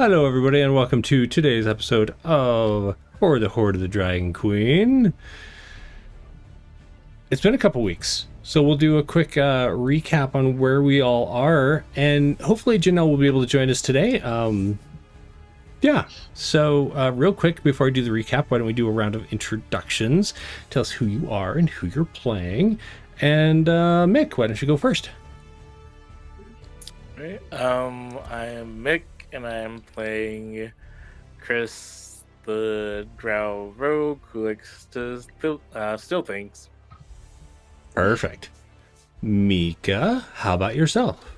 Hello, everybody, and welcome to today's episode of Hoard, the Hoard of the Dragon Queen. It's been a couple weeks, so we'll do a quick recap on where we all are, and hopefully Janelle will be able to join us today. So real quick, before I do the recap, why don't we do a round of introductions? Tell us who you are and who you're playing. And Mick, why don't you go first? Right. I am Mick, and I am playing Chris, the Drow Rogue, who likes to steal things. Perfect. Mika, how about yourself?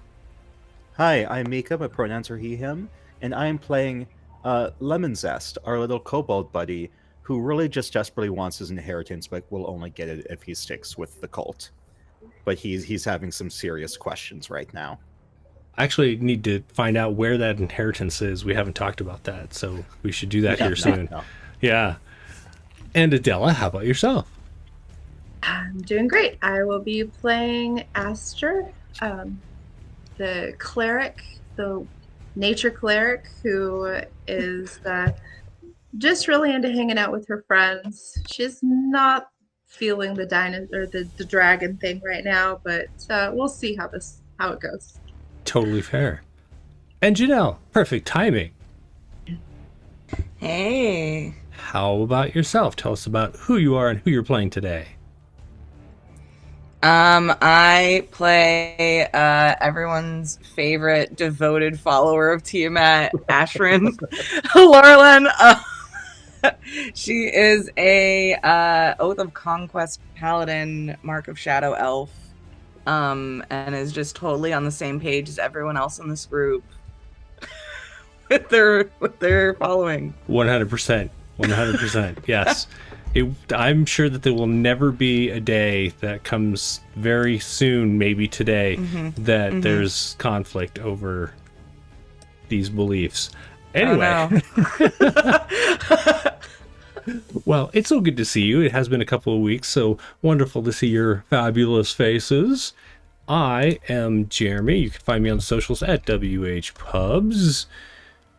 Hi, I'm Mika, my pronouns are he, him, and I am playing Lemon Zest, our little kobold buddy, who really just desperately wants his inheritance, but will only get it if he sticks with the cult. But he's having some serious questions right now. I actually need to find out where that inheritance is. We haven't talked about that, so we should do that here soon. No. Yeah. And Adela, how about yourself? I'm doing great. I will be playing Aster, the cleric, the nature cleric, who is just really into hanging out with her friends. She's not feeling the dinosaur or the dragon thing right now, but we'll see how it goes. Totally fair. And Janelle, perfect timing. Hey. How about yourself? Tell us about who you are and who you're playing today. I play everyone's favorite devoted follower of Tiamat, Ashrin Laurelin. She is a Oath of Conquest Paladin, Mark of Shadow Elf, and is just totally on the same page as everyone else in this group with their following. 100%. 100%. Yes. I'm sure that there will never be a day that comes very soon, maybe today, that there's conflict over these beliefs. Anyway. Well, it's so good to see you. It has been a couple of weeks, so wonderful to see your fabulous faces. I am Jeremy. You can find me on the socials at WHPubs.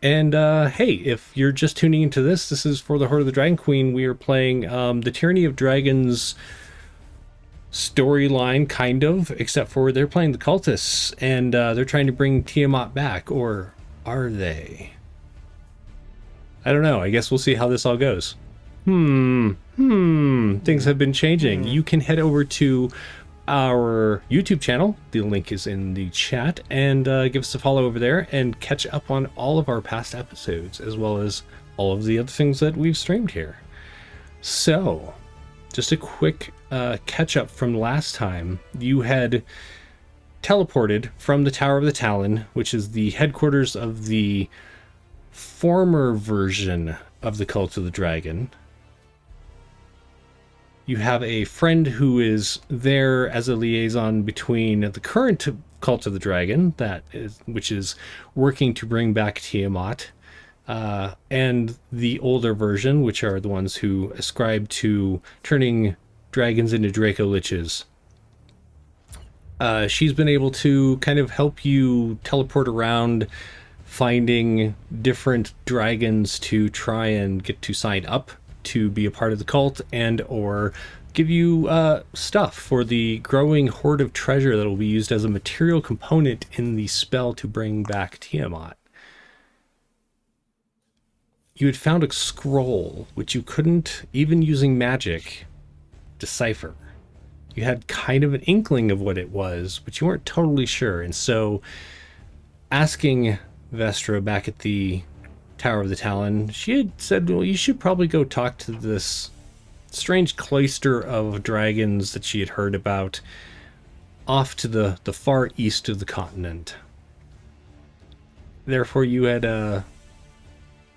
And hey, if you're just tuning into this is for the Hoard of the Dragon Queen. We are playing the Tyranny of Dragons storyline, kind of, except for they're playing the cultists, and they're trying to bring Tiamat back, or are they? I don't know. I guess we'll see how this all goes. Things have been changing. You can head over to our YouTube channel. The link is in the chat, and give us a follow over there and catch up on all of our past episodes, as well as all of the other things that we've streamed here. So, just a quick catch up from last time. You had teleported from the Tower of the Talon, which is the headquarters of the former version of the Cult of the Dragon. You have a friend who is there as a liaison between the current Cult of the Dragon, which is working to bring back Tiamat, and the older version, which are the ones who ascribe to turning dragons into Draco Liches. She's been able to kind of help you teleport around, finding different dragons to try and get to sign up to be a part of the cult, and or give you stuff for the growing hoard of treasure that will be used as a material component in the spell to bring back Tiamat. You had found a scroll which you couldn't, even using magic, decipher. You had kind of an inkling of what it was, but you weren't totally sure, and so asking Vestra back at the Tower of the Talon, she had said, well, you should probably go talk to this strange cloister of dragons that she had heard about off to the far east of the continent. Therefore, you had the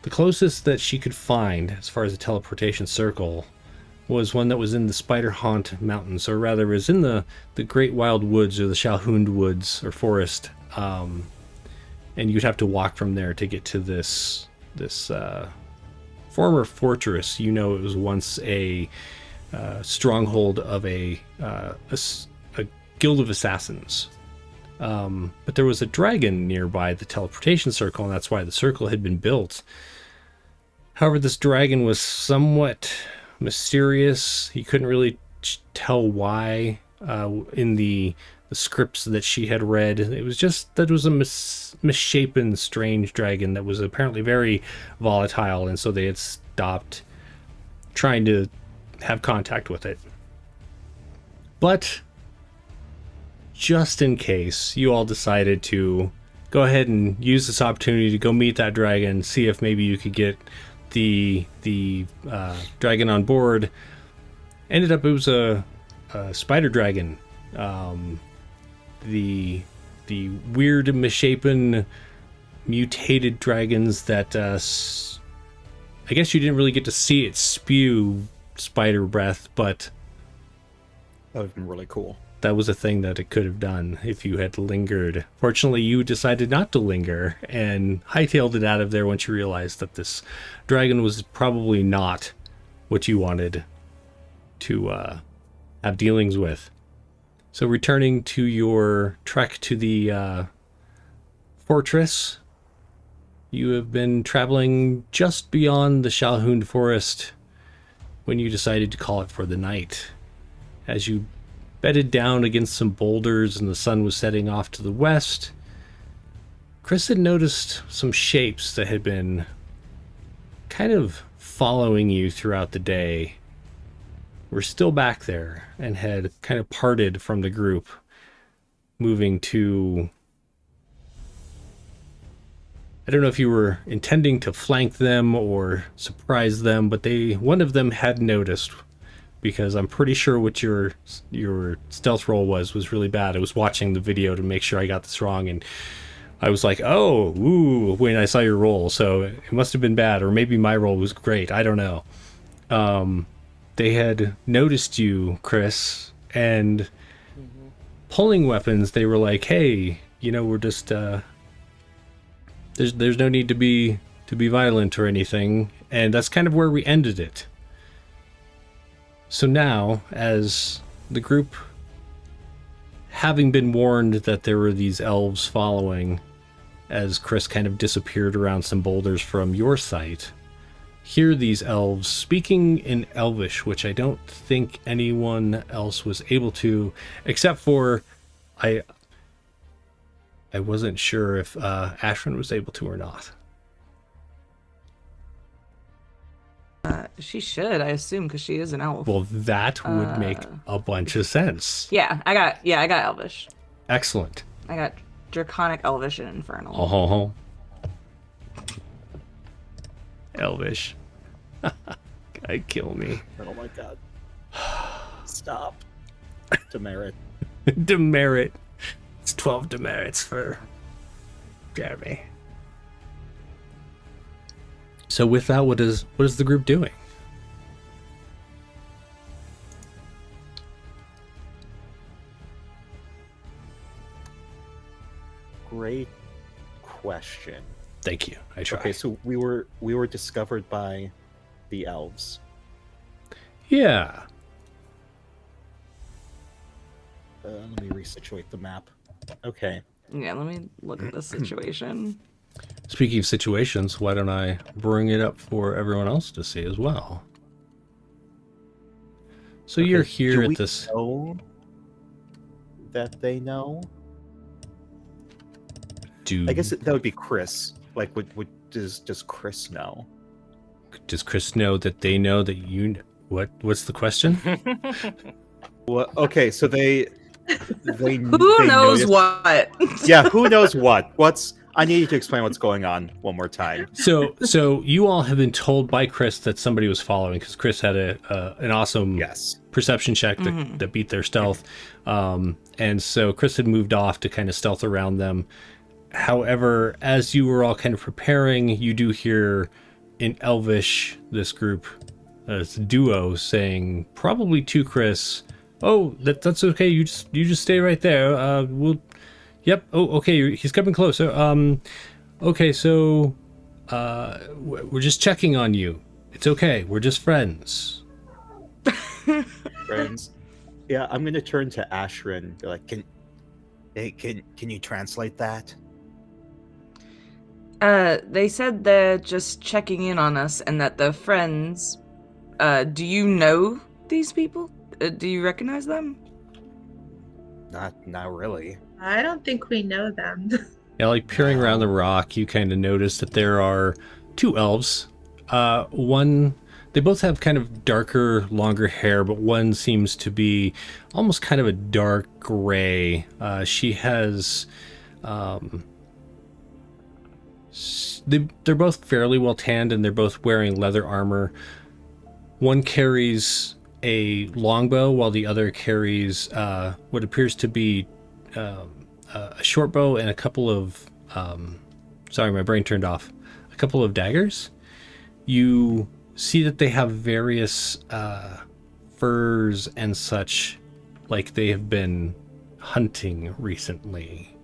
closest that she could find as far as a teleportation circle was one that was in the Spider Haunt Mountains, or rather was in the Great Wild Woods, or the Shalhound Woods, or forest, and you'd have to walk from there to get to this former fortress. You know, it was once a stronghold of a guild of assassins, but there was a dragon nearby the teleportation circle, and that's why the circle had been built. However, this dragon was somewhat mysterious. He couldn't really tell why in the scripts that she had read. It was just that it was a misshapen, strange dragon that was apparently very volatile, and so they had stopped trying to have contact with it. But just in case, you all decided to go ahead and use this opportunity to go meet that dragon, see if maybe you could get the dragon on board. Ended up it was a spider dragon. The weird misshapen mutated dragons that I guess you didn't really get to see it spew spider breath, but That would have been really cool. that was a thing that it could have done if you had lingered. Fortunately, you decided not to linger and hightailed it out of there once you realized that this dragon was probably not what you wanted to have dealings with. So returning to your trek to the fortress, you have been traveling just beyond the Shalhound forest when you decided to call it for the night. As you bedded down against some boulders and the sun was setting off to the west, Chris had noticed some shapes that had been kind of following you throughout the day. Were still back there and had kind of parted from the group, moving to... I don't know if you were intending to flank them or surprise them, but one of them had noticed, because I'm pretty sure what your stealth roll was really bad. I was watching the video to make sure I got this wrong, and I was like, oh, ooh, when I saw your roll, so it must have been bad, or maybe my roll was great. I don't know. They had noticed you, Chris, and pulling weapons, they were like, hey, we're just, there's no need to be violent or anything, and that's kind of where we ended it. So now, as the group, having been warned that there were these elves following, as Chris kind of disappeared around some boulders from your sight, hear these elves speaking in Elvish, which I don't think anyone else was able to, except for I wasn't sure if Ashrin was able to or not. She should, I assume, because she is an elf. Well, that would make a bunch of sense. Yeah, I got Elvish. Excellent. I got Draconic, Elvish, and Infernal. Oh. Elvish. God, kill me. Oh my god. Stop. Demerit. Demerit. It's 12 demerits for Jeremy. So with that, what is the group doing? Great question. Thank you. I tried. Okay, so we were discovered by the elves. Yeah. Let me resituate the map. Okay. Yeah, let me look at this situation. Speaking of situations, why don't I bring it up for everyone else to see as well? So Okay, you're here do at we this. know that they know? I guess that would be Chris. Like, does Chris know? Does Chris know that they know that you? What's the question? Well, okay, so they Who knows noticed- what? Yeah, who knows what? I need you to explain what's going on one more time. So you all have been told by Chris that somebody was following, because Chris had an awesome perception check that beat their stealth, and so Chris had moved off to kind of stealth around them. However, as you were all kind of preparing, you do hear in Elvish this group, this duo, saying probably to Chris, "Oh, that's okay. You just stay right there. We'll." Yep. Oh, okay. He's coming closer. Okay. So, we're just checking on you. It's okay. We're just friends. Friends. Yeah, I'm gonna turn to Ashrin. Be like, Hey, can you translate that? They said they're just checking in on us and that they're friends. Do you know these people? Do you recognize them? Not really. I don't think we know them. Yeah, like peering around the rock, you kind of notice that there are two elves. They both have kind of darker, longer hair, but one seems to be almost kind of a dark gray. She has, they're both fairly well tanned, and they're both wearing leather armor. One carries a longbow, while the other carries what appears to be a short bow and a couple of sorry, my brain turned off. A couple of daggers. You see that they have various furs and such, like they have been hunting recently.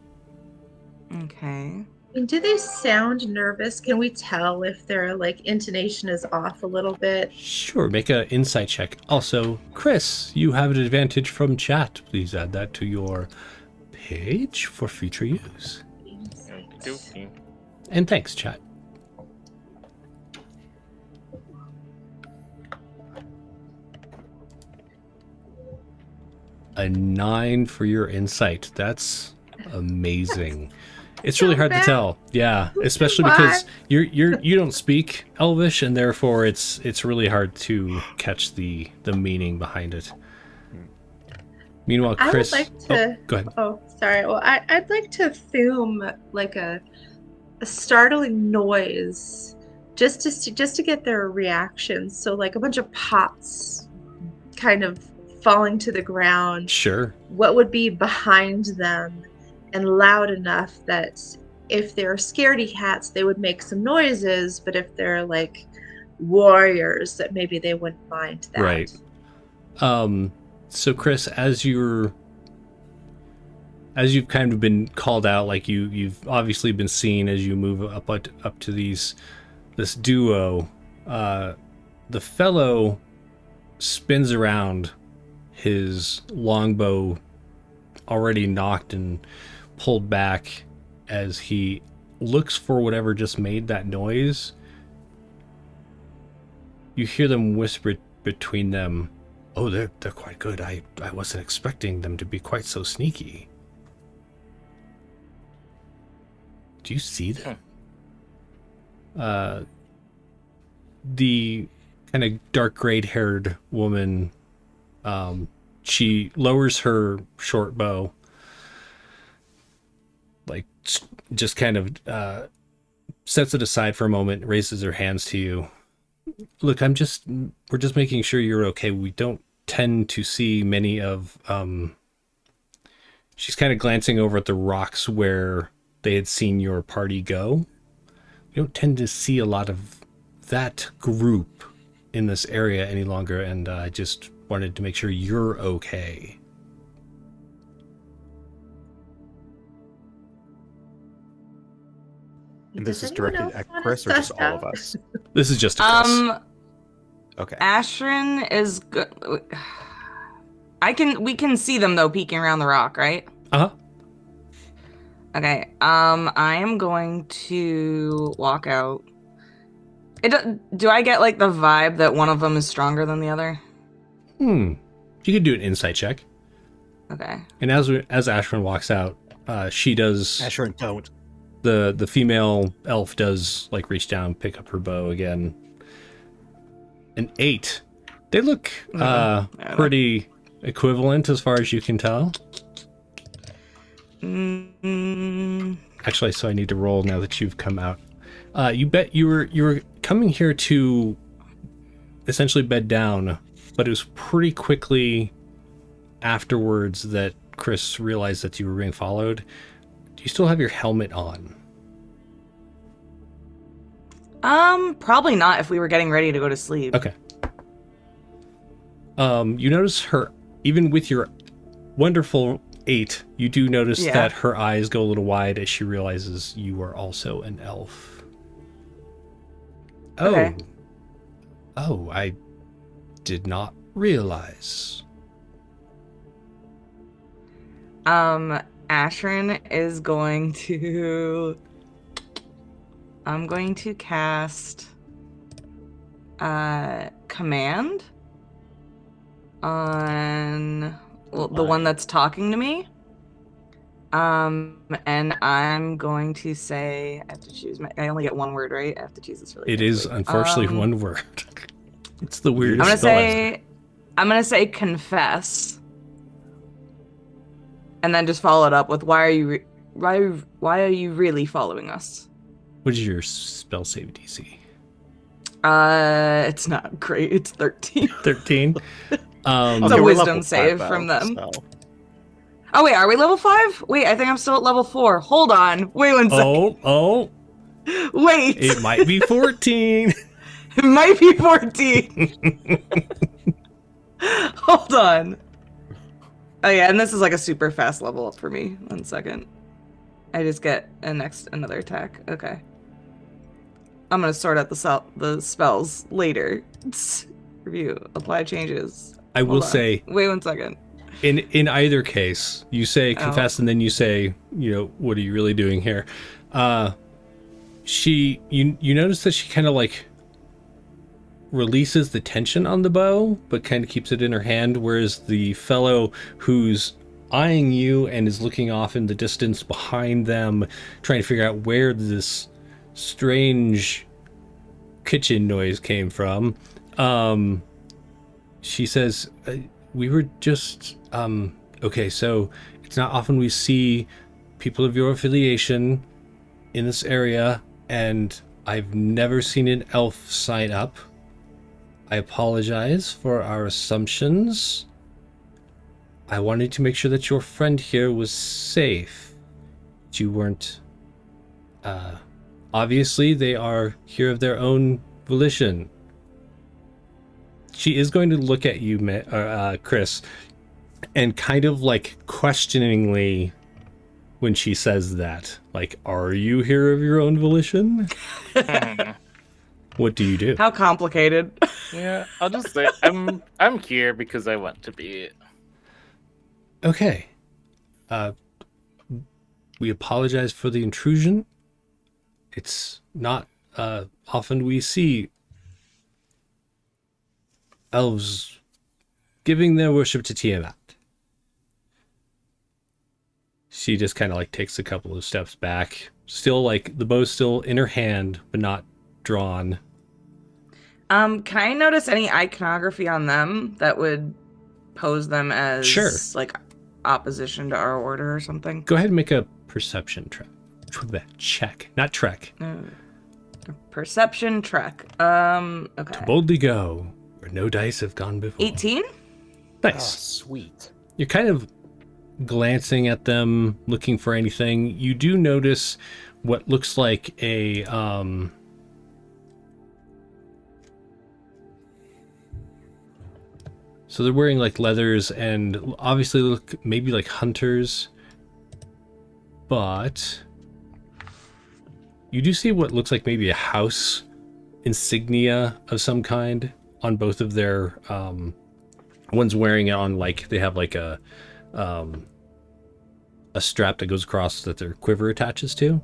Okay. Do they sound nervous? Can we tell if their like intonation is off a little bit? Sure, make an insight check. Also, Chris, you have an advantage from chat. Please add that to your page for future use. Okey-dokey. And thanks, chat. A 9 for your insight. That's amazing. It's really hard to tell. Yeah, especially because you don't speak Elvish, and therefore it's really hard to catch the meaning behind it. Meanwhile, Chris, I would like to. go ahead. Oh, sorry. Well, I'd like to fume like a startling noise, just to get their reactions. So like a bunch of pots, kind of falling to the ground. Sure. What would be behind them, and loud enough that if they're scaredy cats, they would make some noises. But if they're like warriors, that maybe they wouldn't mind that. Right. So Chris, as you've kind of been called out, like you've obviously been seen as you move up to this duo, the fellow spins around, his longbow already knocked and pulled back as he looks for whatever just made that noise. You hear them whisper between them, "Oh, they're quite good. I wasn't expecting them to be quite so sneaky." Do you see them? The kind of dark grayed haired woman, she lowers her short bow, like just kind of sets it aside for a moment, raises her hands to you. Look, we're just making sure you're okay. We don't tend to see many of, she's kind of glancing over at the rocks where they had seen your party go. We don't tend to see a lot of that group in this area any longer, and I just wanted to make sure you're okay. And this Does is anyone directed else at wanna Chris or just suss all of out? us? This is just a Chris. Okay. Ashrin is good. We can see them though peeking around the rock, right? Uh-huh. Okay. I am going to walk out. Do I get like the vibe that one of them is stronger than the other? You could do an insight check. Okay. And as Ashwin walks out, she does. Ashrin, don't. The female elf does like reach down, pick up her bow again. An 8. They look pretty equivalent as far as you can tell. Actually, so I need to roll now that you've come out. You bet you were coming here to essentially bed down, but it was pretty quickly afterwards that Chris realized that you were being followed. Do you still have your helmet on? Probably not if we were getting ready to go to sleep. Okay. You notice her, even with your wonderful 8, you do notice that her eyes go a little wide as she realizes you are also an elf. Okay. Oh, I did not realize. Ashrin is going to... I'm going to cast Command on the one that's talking to me. And I'm going to say, I have to choose I only get one word, right? I have to choose this really quickly. It is unfortunately one word. It's the weirdest I'm gonna say confess. And then just follow it up with why are you really following us? What is your spell save DC? It's not great. It's 13. 13. It's a wisdom save from them. So. Oh wait, are we level 5? Wait, I think I'm still at level 4. Hold on. Wait one second. Oh. Wait. It might be 14. It might be 14. Hold on. Oh yeah, and this is like a super fast level up for me. 1 second. I just get another attack. Okay. I'm gonna sort out the spells later. Review. Apply changes. I will say. Wait 1 second. In either case, you say confess and then you say, what are you really doing here? You notice that she kind of like releases the tension on the bow, but kind of keeps it in her hand, whereas the fellow who's eyeing you and is looking off in the distance behind them, trying to figure out where this strange kitchen noise came from, she says, we were just okay, so it's not often we see people of your affiliation in this area, and I've never seen an elf sign up. I apologize for our assumptions. I wanted to make sure that your friend here was safe. That you weren't... obviously, they are here of their own volition. She is going to look at you, Chris, and kind of like questioningly when she says that. Like, are you here of your own volition? What do you do? How complicated. Yeah, I'll just say I'm here because I want to be. Okay. We apologize for the intrusion. It's not often we see elves giving their worship to Tiamat. She just kind of like takes a couple of steps back. Still like the bow's still in her hand, but not drawn. Can I notice any iconography on them that would pose them as like opposition to our order or something? Go ahead and make a perception check, not trek. Perception trek. Okay. To boldly go where no dice have gone before. 18? Nice. Oh, sweet. You're kind of glancing at them, looking for anything. You do notice what looks like a so they're wearing like leathers and obviously look maybe like hunters, but you do see what looks like maybe a house insignia of some kind on both of their one's wearing it on like they have like a strap that goes across that their quiver attaches to,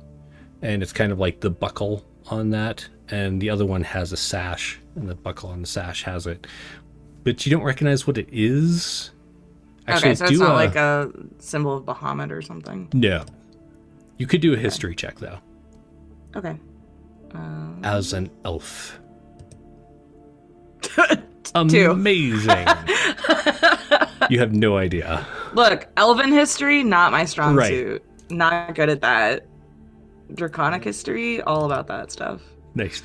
and it's kind of like the buckle on that, and the other one has a sash and the buckle on the sash has it, but you don't recognize what it is. Actually, okay, so it's not like a symbol of Bahamut or something? No. You could do a history check though. Okay. As an elf. 2. Amazing. You have no idea. Look, elven history, not my strong suit. Not good at that. Draconic history, all about that stuff. Nice.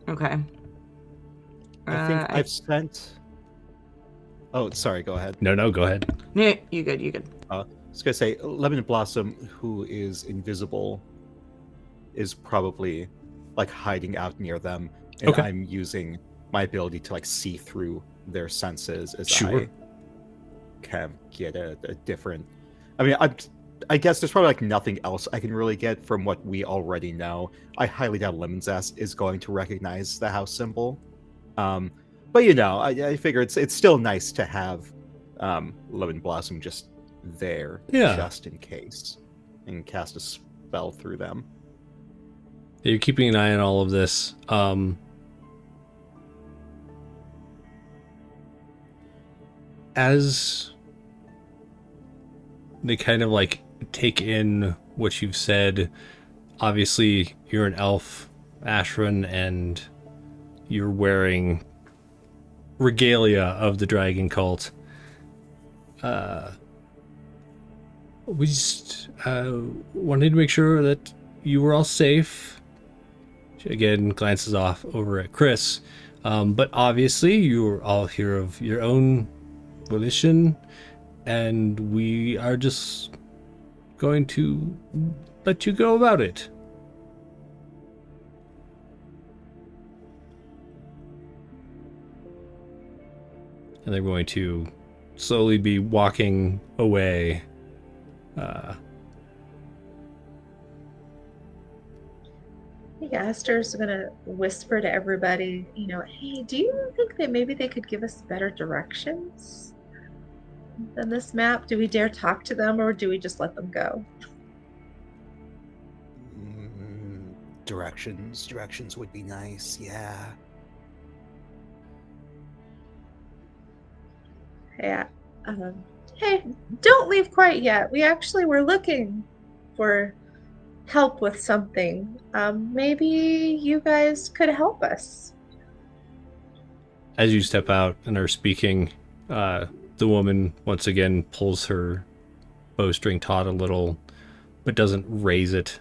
Okay. I think I've spent... Oh, sorry, go ahead. No, go ahead. Yeah, you good. I was going to say, Lemon Blossom, who is invisible, is probably like hiding out near them, and Okay. I'm using my ability to like see through their senses as Sure. I can get a different... I mean, I guess there's probably like nothing else I can really get from what we already know. I highly doubt Lemon Zest is going to recognize the house symbol. But I figure it's still nice to have Lemon Blossom just there, Yeah. just in case, and cast a spell through them. You're keeping an eye on all of this. As they kind of like take in what you've said, obviously you're an elf, Ashran, and you're wearing regalia of the dragon cult. We just wanted to make sure that you were all safe. She again glances off over at Chris. But obviously you're all here of your own volition, and we are just going to let you go about it. And they're going to slowly be walking away. I think Aster's gonna whisper to everybody, hey, do you think that maybe they could give us better directions than this map? Do we dare talk to them, or do we just let them go? Directions would be nice, yeah. Yeah. Hey, don't leave quite yet. We actually were looking for help with something. Maybe you guys could help us. As you step out and are speaking, the woman once again pulls her bowstring taut a little, but doesn't raise it.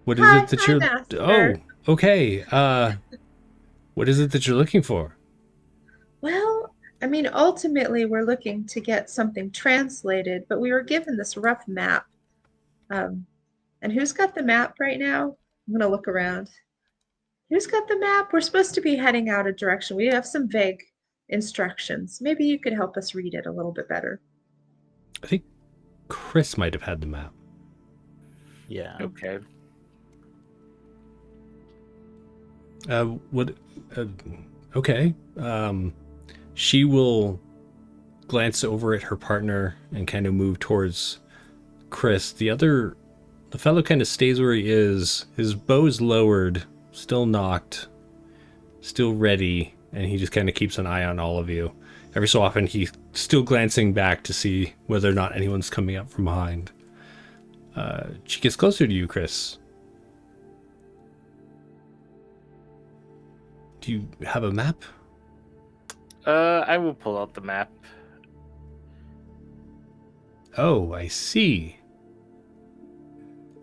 What is it that you're... Master. Oh, okay. What is it that you're looking for? Well, I mean, ultimately, we're looking to get something translated, but we were given this rough map. And who's got the map right now? I'm going to look around. Who's got the map? We're supposed to be heading out a direction. We have some vague instructions. Maybe you could help us read it a little bit better. I think Chris might have had the map. Yeah. Okay. Okay. She will glance over at her partner and kind of move towards Chris. The fellow kind of stays where he is. His bow is lowered, still knocked, still ready, and he just kind of keeps an eye on all of you. Every so often, he's still glancing back to see whether or not anyone's coming up from behind. She gets closer to you, Chris. Do you have a map? I will pull out the map. Oh, I see.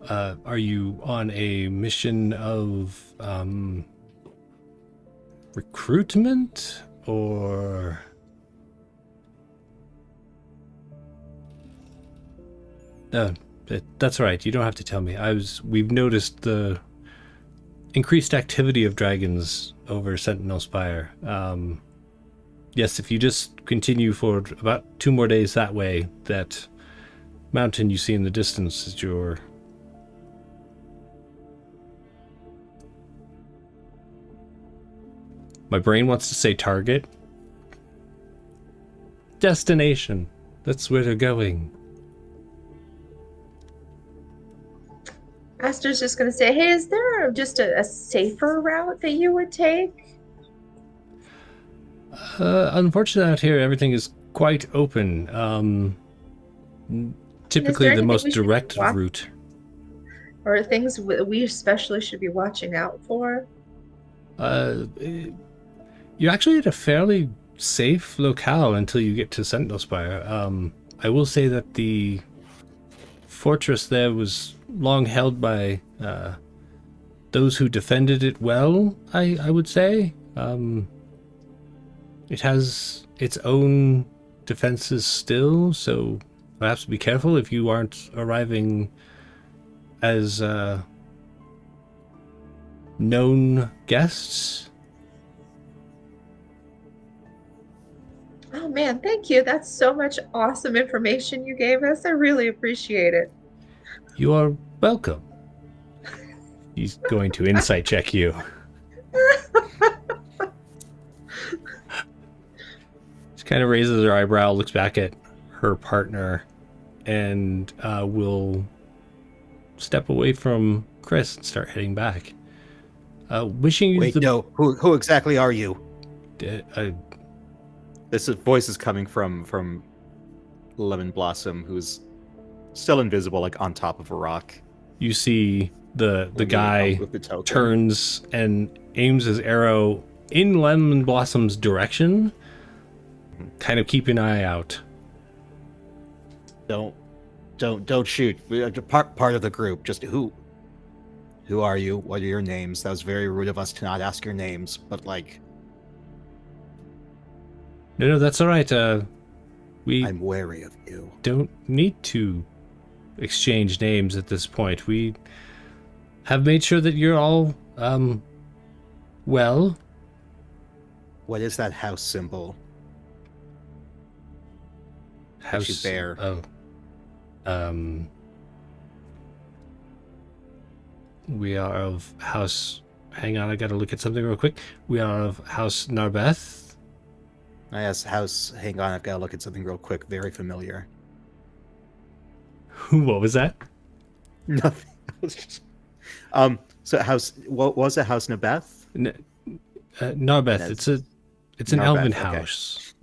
Are you on a mission of recruitment, or... That's right. You don't have to tell me. We've noticed the increased activity of dragons over Sentinelspire. Yes, if you just continue for about 2 more days that way, that mountain you see in the distance is your... My brain wants to say target. Destination. That's where they're going. Aster's just going to say, hey, is there just a safer route that you would take? Unfortunately out here, everything is quite open. Typically the most direct route. Or things we especially should be watching out for? You're actually at a fairly safe locale until you get to Sentinelspire. I will say that the fortress there was long held by those who defended it well, I would say. It has its own defenses still, so perhaps be careful if you aren't arriving as known guests. Oh man, thank you. That's so much awesome information you gave us. I really appreciate it. You are welcome. He's going to insight check you. Just kind of raises her eyebrow, looks back at her partner, and will step away from Chris and start heading back. Wishing you Wait, no. Who exactly are you? This voice is coming from Lemon Blossom, who's still invisible, like on top of a rock. You see the guy turns and aims his arrow in Lemon Blossom's direction. Kind of keep an eye out. Don't shoot. We're part of the group. Just who are you? What are your names? That was very rude of us to not ask your names, but like... No, that's all right. I'm wary of you. Don't need to exchange names at this point. We have made sure that you're all, well. What is that house symbol? House that you bear? Oh. We are of House... Hang on, I gotta look at something real quick. We are of House Narbeth. Yes, House... Hang on, I've gotta look at something real quick. Very familiar. What was that? Nothing. So House... What was it? House Narbeth? Narbeth. It's an Narbeth, elven okay. house.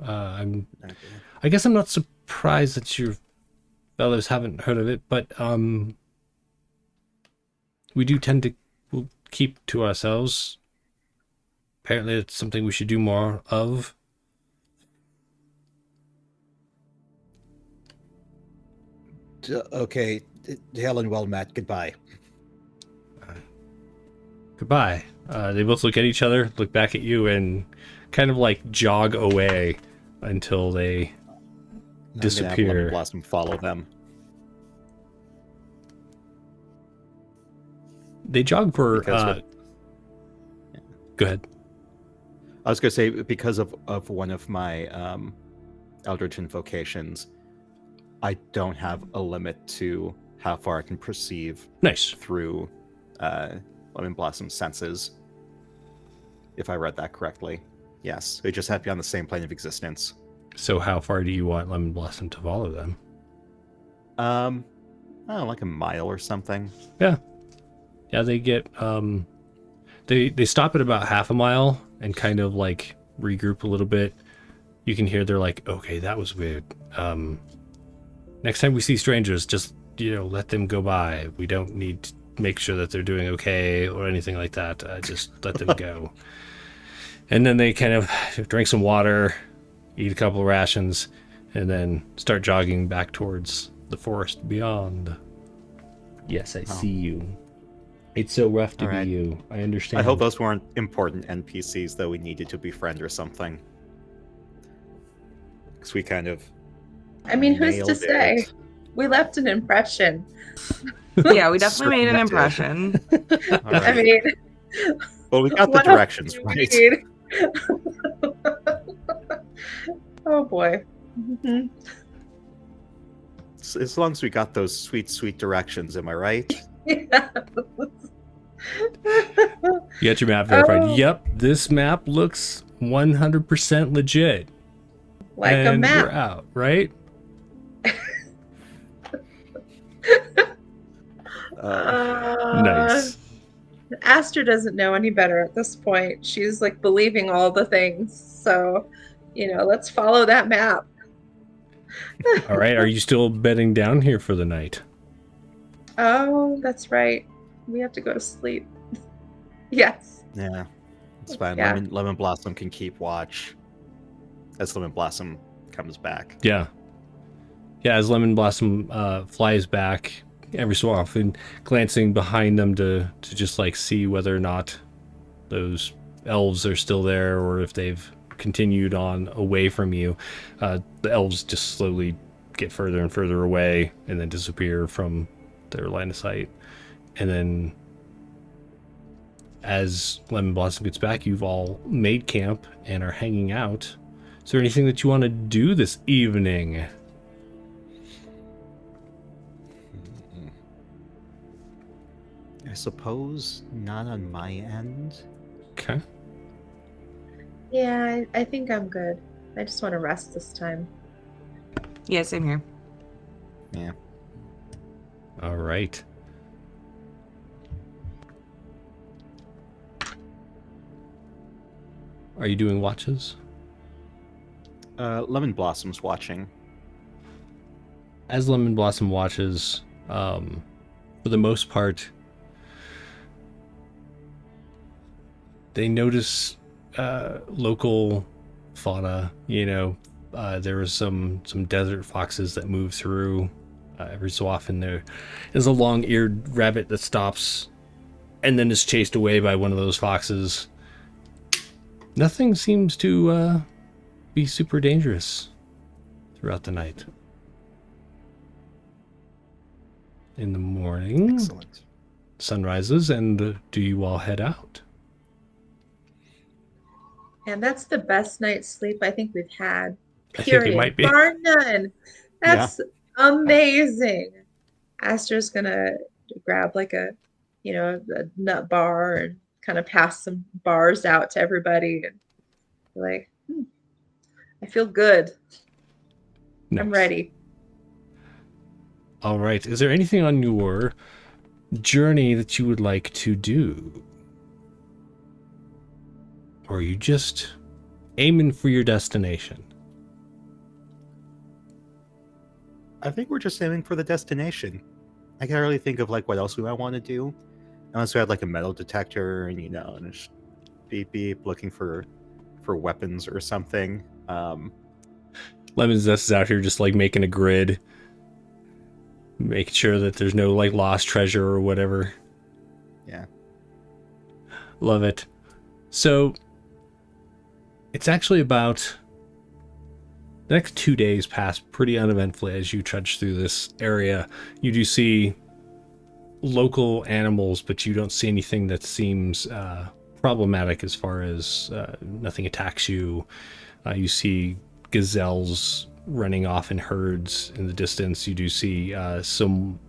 I guess I'm not surprised that you fellows haven't heard of it, but we do tend to keep to ourselves. Apparently it's something we should do more of. Okay, hail and well met. Goodbye. Goodbye. They both look at each other, look back at you, and kind of like jog away until they disappear. Lemon Blossom follow them. They jog for... Go ahead. I was going to say, because of one of my Eldritch invocations, I don't have a limit to how far I can perceive through Lemon Blossom's senses. If I read that correctly. Yes, they just have to be on the same plane of existence. So how far do you want Lemon Blossom to follow them? I don't know, like a mile or something. Yeah. Yeah, they get... They stop at about half a mile and kind of like regroup a little bit. You can hear they're like, okay, that was weird. Next time we see strangers, just, let them go by. We don't need to make sure that they're doing okay or anything like that. Just let them go. And then they kind of drink some water, eat a couple of rations, and then start jogging back towards the forest beyond. Yes, I see you. It's so rough to be you. I understand. I hope those weren't important NPCs that we needed to befriend or something. Because we kind of... I mean, who's to nailed say? it. We left an impression. Yeah, we definitely made an impression. I mean... Well, we got the what directions else right. do you need? Oh boy. Mm-hmm. As long as we got those sweet, sweet directions, am I right? Yeah. You got your map verified. Oh. Yep, this map looks 100% legit. Like and a map. we're out, right? Nice. Aster doesn't know any better at this point. She's like believing all the things. So, let's follow that map. All right, are you still bedding down here for the night? Oh, that's right. We have to go to sleep. Yes. Yeah, it's fine. Yeah. Lemon Blossom can keep watch as Lemon Blossom comes back. Yeah. Yeah, as Lemon Blossom flies back every so often, glancing behind them to just like see whether or not those elves are still there or if they've continued on away from you. The elves just slowly get further and further away and then disappear from their line of sight. And then as Lemon Blossom gets back, you've all made camp and are hanging out. Is there anything that you want to do this evening? I suppose not on my end. Okay. Yeah, I think I'm good. I just want to rest this time. Yeah, same here. Yeah. All right. Are you doing watches? Lemon Blossom's watching. As Lemon Blossom watches, for the most part, they notice local fauna. You know, there was some desert foxes that move through. Every so often there is a long-eared rabbit that stops and then is chased away by one of those foxes. Nothing seems to be super dangerous throughout the night. In the morning, Excellent. sun rises, and do you all head out? And that's the best night's sleep I think we've had. I think Period. it might be. Bar none. That's amazing. Aster's gonna grab like a nut bar and kind of pass some bars out to everybody and be like, I feel good. I'm Nice. ready. All right. Is there anything on your journey that you would like to do? Or are you just aiming for your destination? I think we're just aiming for the destination. I can't really think of like what else we might want to do, unless we had like a metal detector and and just beep beep looking for weapons or something. Lemon Zest is out here just like making a grid, making sure that there's no like lost treasure or whatever. Yeah. Love it. So it's actually about the next 2 days pass pretty uneventfully as you trudge through this area. You do see local animals, but you don't see anything that seems problematic as far as nothing attacks you. You see gazelles running off in herds in the distance. You do see some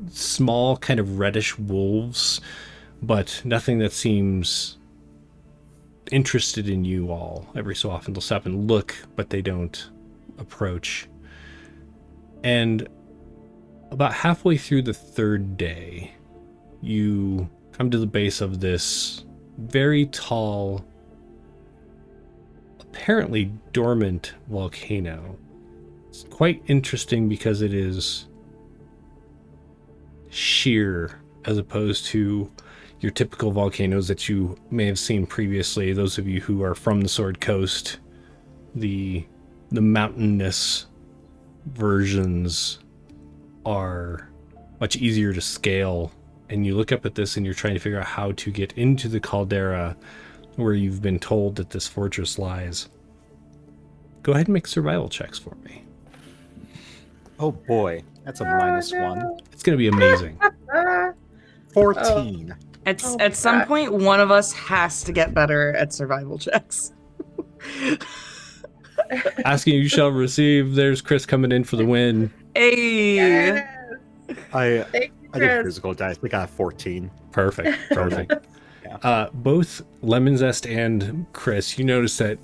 small kind of reddish wolves, but nothing that seems interested in you all. Every so often they'll stop and look, but they don't approach. And about halfway through the third day, you come to the base of this very tall, apparently dormant volcano. It's quite interesting because it is sheer as opposed to your typical volcanoes that you may have seen previously. Those of you who are from the Sword Coast, the mountainous versions are much easier to scale. And you look up at this and you're trying to figure out how to get into the caldera where you've been told that this fortress lies. Go ahead and make survival checks for me. Oh boy, that's a minus no. one. It's going to be amazing. 14. At some point, one of us has to get better at survival checks. Asking you shall receive. There's Chris coming in for the win. Hey! Yes. I Thank you, I did Chris. physical dice. We got 14. Perfect. Perfect. Yeah. Both Lemon Zest and Chris, you notice that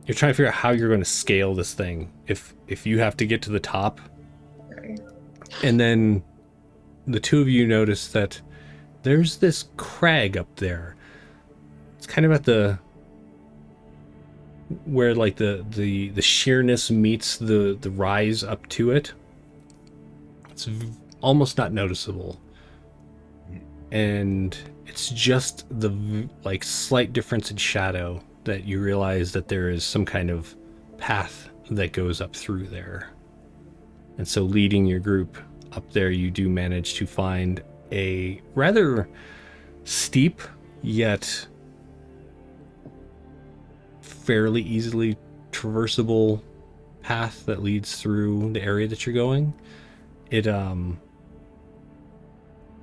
you're trying to figure out how you're going to scale this thing. If you have to get to the top, and then the two of you notice that there's this crag up there. It's kind of at the where like the sheerness meets the rise up to it. It's almost not noticeable, and it's just the like slight difference in shadow that you realize that there is some kind of path that goes up through there. And so leading your group up there, you do manage to find a rather steep yet fairly easily traversable path that leads through the area that you're going. It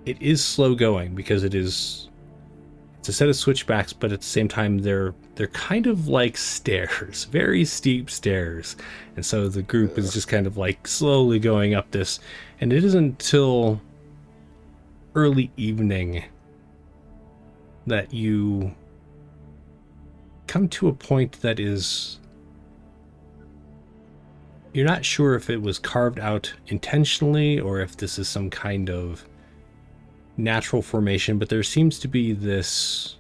is slow going because it's a set of switchbacks, but at the same time they're kind of like stairs, very steep stairs. And so the group is just kind of like slowly going up this, and it isn't until early evening that you come to a point that is... You're not sure if it was carved out intentionally or if this is some kind of natural formation, but there seems to be this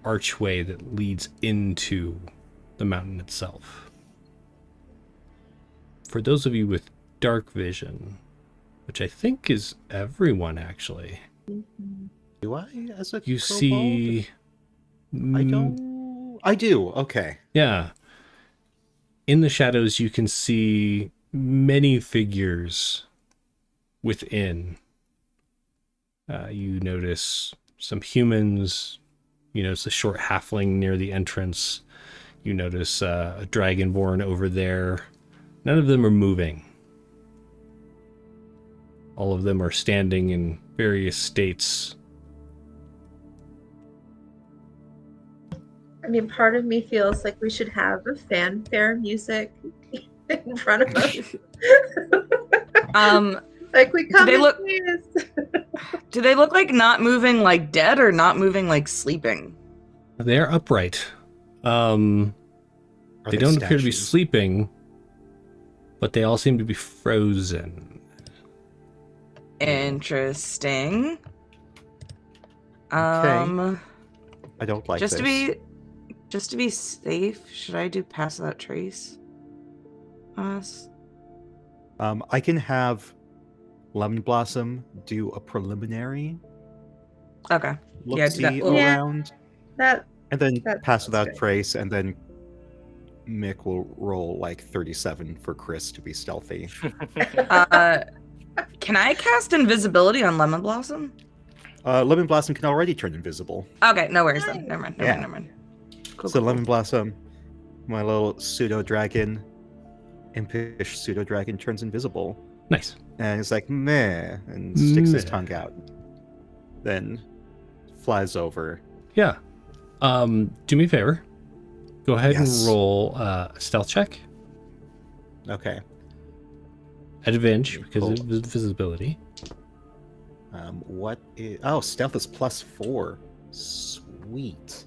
archway that leads into the mountain itself. For those of you with dark vision, which I think is everyone actually, Do I, as a you kobold? see... I don't... I do, okay. Yeah. In the shadows, you can see many figures within. You notice some humans. You notice a short halfling near the entrance. You notice a dragonborn over there. None of them are moving. All of them are standing in various states. I mean, part of me feels like we should have a fanfare music in front of us. Like we come in peace. Do they look like not moving like dead or not moving like sleeping? They're upright. They don't appear to be sleeping, but they all seem to be frozen. Interesting. Okay. I don't like just this. Just to be safe, should I do pass without trace? I can have Lemon Blossom do a preliminary Okay. look-see Yeah, do that. around, That and then that pass sounds without good. trace, and then Mick will roll like 37 for Chris to be stealthy. Can I cast invisibility on Lemon Blossom? Lemon Blossom can already turn invisible. Okay, no worries then. Never mind. Yeah. Never mind. Cool, So cool, Lemon Blossom, my little pseudo dragon, impish pseudo dragon, turns invisible, Nice. and it's like meh, and sticks his Meh. tongue out, then flies over. Yeah. Do me a favor. Go ahead Yes. and roll a stealth check Okay. at advantage because Cool. of visibility. What is... Oh, stealth is +4. Sweet.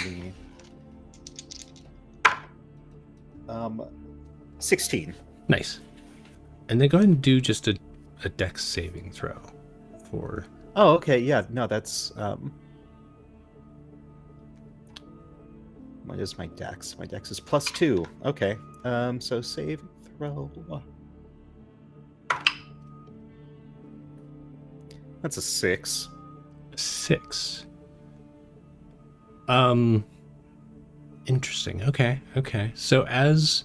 The... 16. Nice. And then go ahead and do just a dex saving throw for... Oh, okay, yeah, no, that's... What is my dex? My dex is +2. Okay. So save, throw... That's a 6. 6. Interesting. Okay. So as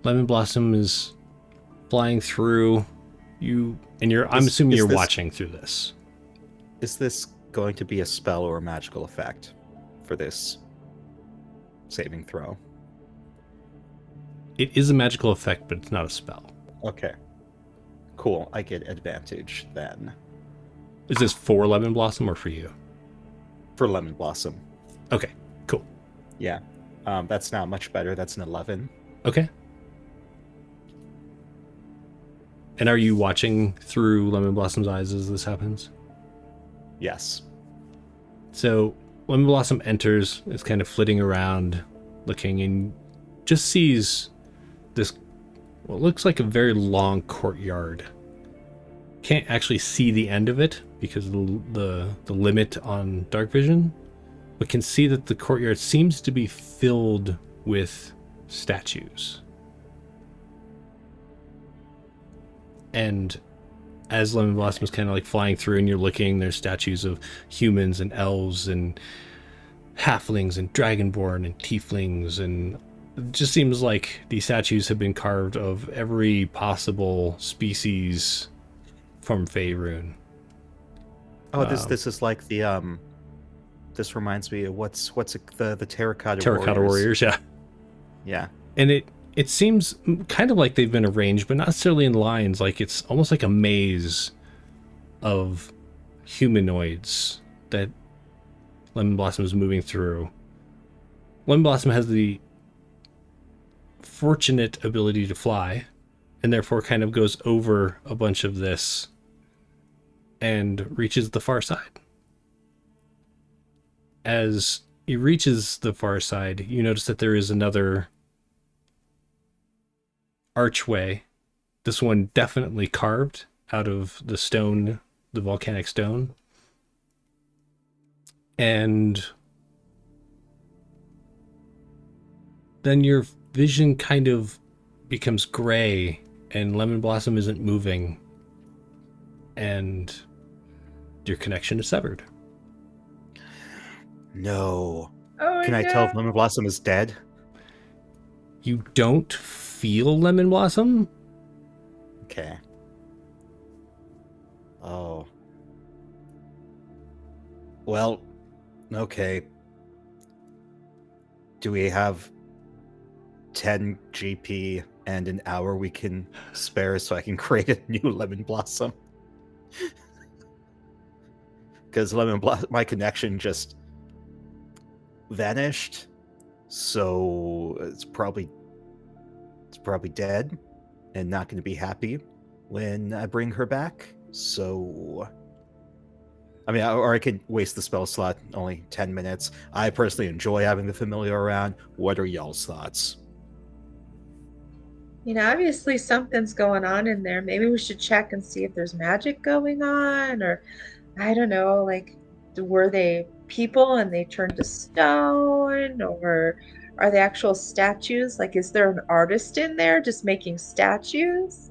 Lemon Blossom is flying through, I'm assuming you're watching through this. Is this going to be a spell or a magical effect for this saving throw? It is a magical effect, but it's not a spell. Okay. Cool. I get advantage then. Is this for Lemon Blossom or for you? For Lemon Blossom. Okay, cool. Yeah. That's not much better. That's an 11. Okay. And are you watching through Lemon Blossom's eyes as this happens? Yes. So Lemon Blossom enters, is kind of flitting around, looking, and just sees this, what looks like a very long courtyard. Can't actually see the end of it because of the limit on dark vision, but can see that the courtyard seems to be filled with statues. And as Lemon Blossom is kind of like flying through and you're looking, there's statues of humans and elves and halflings and dragonborn and tieflings, and it just seems like these statues have been carved of every possible species from Faerun. Oh, this is like the this reminds me of what's it, the Terracotta Warriors, yeah. Yeah. And it seems kind of like they've been arranged, but not necessarily in lines. Like it's almost like a maze of humanoids that Lemon Blossom is moving through. Lemon Blossom has the fortunate ability to fly, and therefore kind of goes over a bunch of this and reaches the far side. As he reaches the far side, you notice that there is another archway. This one definitely carved out of the stone, the volcanic stone. And then your vision kind of becomes gray and Lemon Blossom isn't moving. And your connection is severed. No. Oh, Can I tell if Lemon Blossom is dead? You don't feel Lemon Blossom? Okay. Oh. Well, okay. Do we have 10 GP and an hour we can spare so I can create a new Lemon Blossom? Because my connection just vanished, so it's probably dead and not going to be happy when I bring her back. So, I mean, or I could waste the spell slot, only 10 minutes. I personally enjoy having the familiar around. What are y'all's thoughts? You know, obviously something's going on in there. Maybe we should check and see if there's magic going on, or I don't know, like, were they people and they turned to stone, or are they actual statues? Like, is there an artist in there just making statues?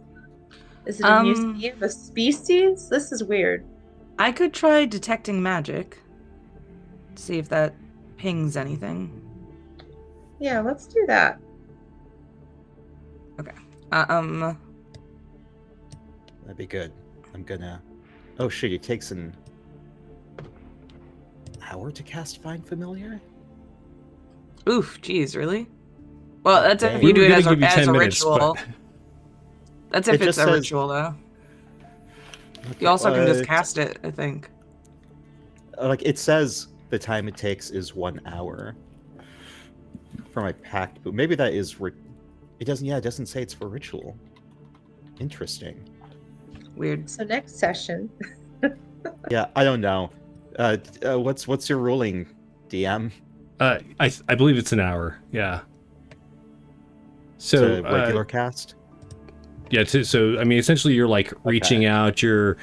Is it a museum of species? This is weird. I could try detecting magic. See if that pings anything. Yeah, let's do that. Okay. That'd be good. I'm gonna... Oh shit, it takes an hour to cast Find Familiar? Oof, geez, really? Well, that's if We you do were it gonna as give you a 10 minutes, ritual. but- That's if It it's just a says- ritual, though. Okay, You also can just uh, cast it, I think. Like, it says the time it takes is 1 hour for my pact, but maybe that is... It doesn't say it's for ritual. Interesting. Weird. So next session. Yeah, I don't know. What's your ruling, DM? I believe it's an hour. Yeah. So To regular cast? yeah. So I mean, essentially, you're like reaching out. You're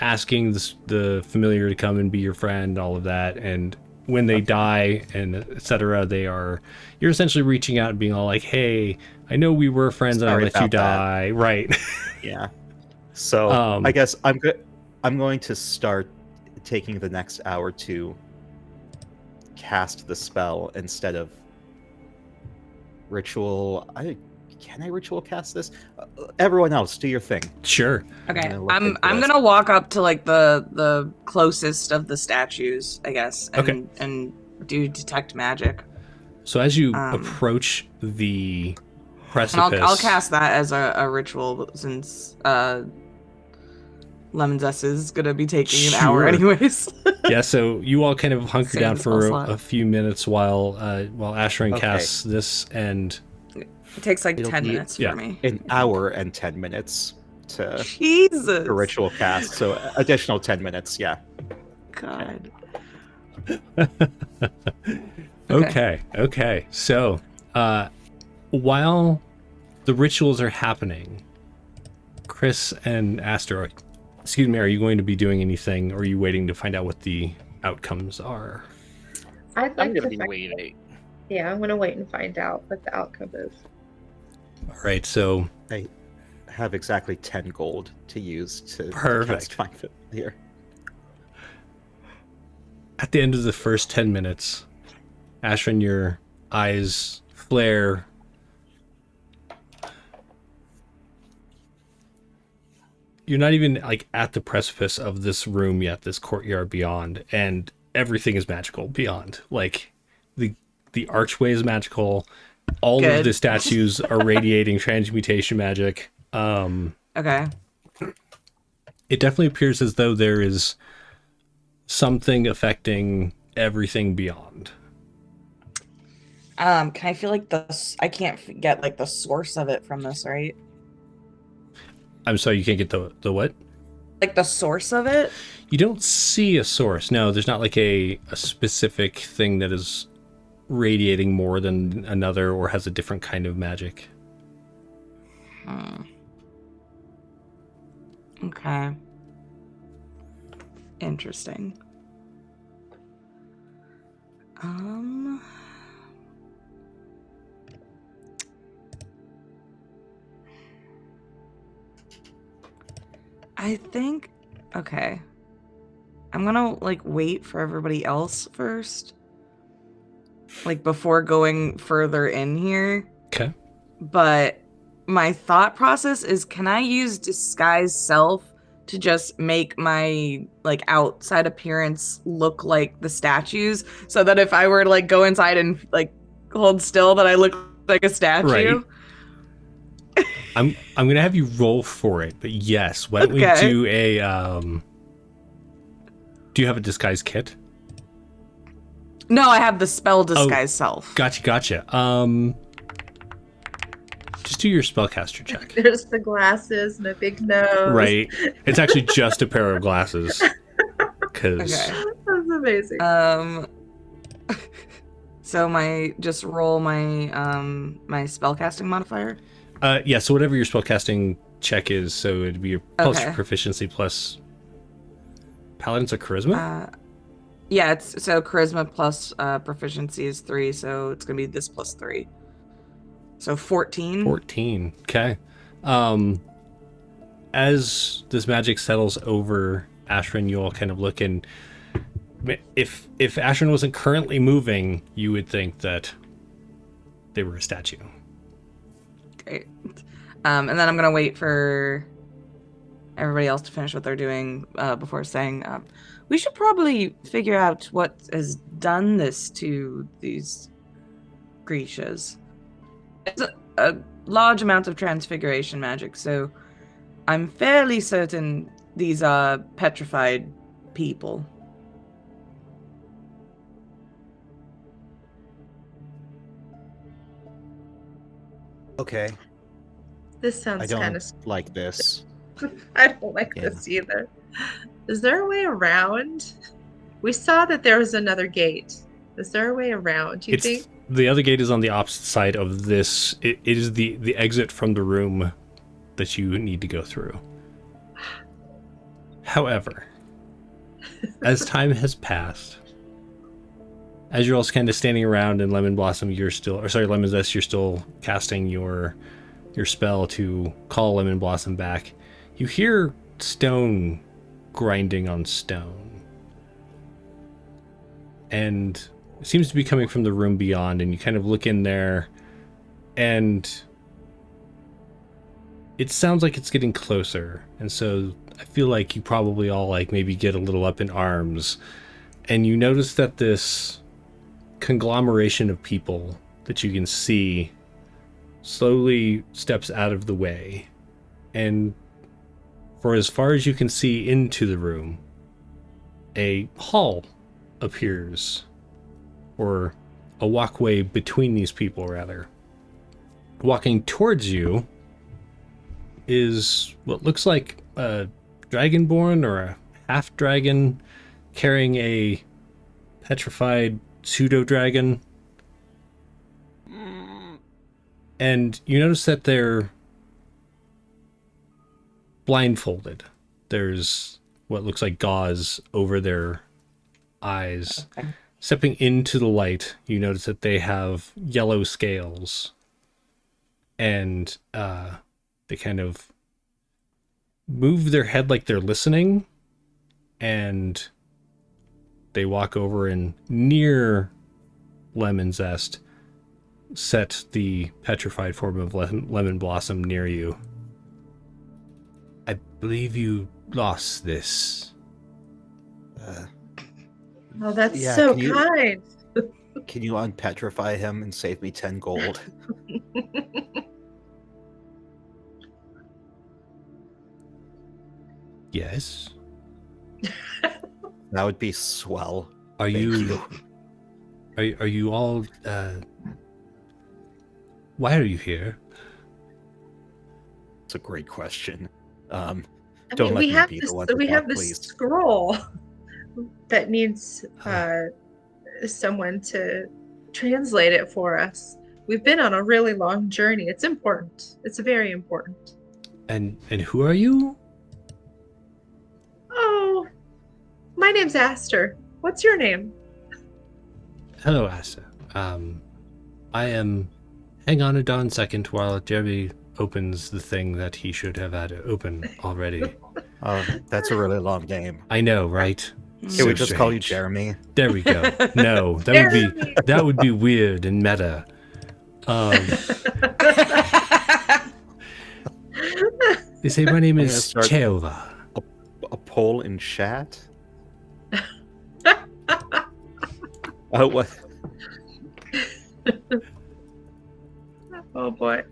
asking the familiar to come and be your friend. All of that, and when they die and etc., you're essentially reaching out and being all like, "Hey, I know we were friends, and I Sorry let you about that. die." Right. Yeah. So I guess I'm going to start taking the next hour to cast the spell instead of ritual. Can I ritual cast this? Everyone else, do your thing. Sure. Okay, gonna look I'm into this. gonna walk up to like the closest of the statues, I guess, and do detect magic. So as you approach the And precipice, I'll cast that as a ritual since Lemon Zest is gonna be taking an hour Sure. anyways. Yeah, so you all kind of hunker Save down the spell for slot. a few minutes while Ashrin Okay. casts this, and It takes like It'll 10 be- minutes yeah. for me. An hour and 10 minutes to Jesus. the ritual cast, so additional 10 minutes, yeah. God. okay. So while the rituals are happening, Chris and Aster, excuse me, are you going to be doing anything, or are you waiting to find out what the outcomes are? I'd I'm like gonna to be find- waiting. Yeah, I'm gonna wait and find out what the outcome is. All right, so I have exactly 10 gold to use to Perfect. cast Find Familiar. at the end of the first 10 minutes, Ashrin, your eyes flare. You're not even like at the precipice of this room yet, this courtyard beyond, and everything is magical beyond. Like the archway is magical. All of Good. the statues are radiating transmutation magic. Okay. It definitely appears as though there is something affecting everything beyond. Can I feel like I can't get like the source of it from this, right? I'm sorry, you can't get the what? like the source of it? You don't see a source. No, there's not like a specific thing that is radiating more than another or has a different kind of magic. Okay. Interesting. I think, okay. I'm gonna like wait for everybody else first. Like before going further in here. Okay. But my thought process is, can I use disguise self to just make my like outside appearance look like the statues, so that if I were to like go inside and like hold still, that I look like a statue? Right. I'm gonna have you roll for it, but yes, why don't we do a do you have a disguise kit? No, I have the spell disguise self. Gotcha. Just do your spellcaster check. There's the glasses and a big nose. Right. It's actually just a pair of glasses. Cause That's amazing. So just roll my my spellcasting modifier. Yeah, so whatever your spellcasting check is, so it'd be your plus your proficiency plus Paladin's a charisma? Yeah, it's so charisma plus proficiency is 3, so it's gonna be this plus 3. So 14. 14. Okay. As this magic settles over Ashrin, you all kind of look, and if Ashrin wasn't currently moving, you would think that they were a statue. Great. And then I'm gonna wait for everybody else to finish what they're doing before saying, we should probably figure out what has done this to these Grecias. It's a large amount of transfiguration magic, so I'm fairly certain these are petrified people. Okay. This I sounds don't kind of. like this. I don't like this either. Is there a way around? We saw that there was another gate. Is there a way around, do you think? The other gate is on the opposite side of this. It is the exit from the room that you need to go through. However, as time has passed, as you're all kind of standing around in Lemon Zest, you're still casting your spell to call Lemon Blossom back. You hear stone grinding on stone. And it seems to be coming from the room beyond, and you kind of look in there, and it sounds like it's getting closer. And so I feel like you probably all like maybe get a little up in arms, and you notice that this conglomeration of people that you can see slowly steps out of the way, and for as far as you can see into the room, a hall appears, or a walkway between these people, rather. Walking towards you is what looks like a dragonborn or a half-dragon carrying a petrified pseudo-dragon. And you notice that they're blindfolded. There's what looks like gauze over their eyes. Okay. Stepping into the light, you notice that they have yellow scales, and they kind of move their head like they're listening, and they walk over and near Lemon Zest, set the petrified form of Lemon Blossom near you. I believe you lost this. Oh, that's so kind. Can you unpetrify him and save me 10 gold? Yes. That would be swell. Are you all why are you here? It's a great question. I I Don't mean, let we me have be this. the one to We have talk, this please. scroll that needs someone to translate it for us. We've been on a really long journey. It's important. It's very important. And who are you? Oh, my name's Aster. What's your name? Hello, Asa. I am. Hang on a darn second while Jeremy opens the thing that he should have had open already. Oh, that's a really long name. I know, right? Can we So just call you strange. Jeremy? There we go. No, Jeremy. that would be weird and meta. They say my name I'm is gonna start- Cheova. A poll in chat? Oh, what? Oh boy.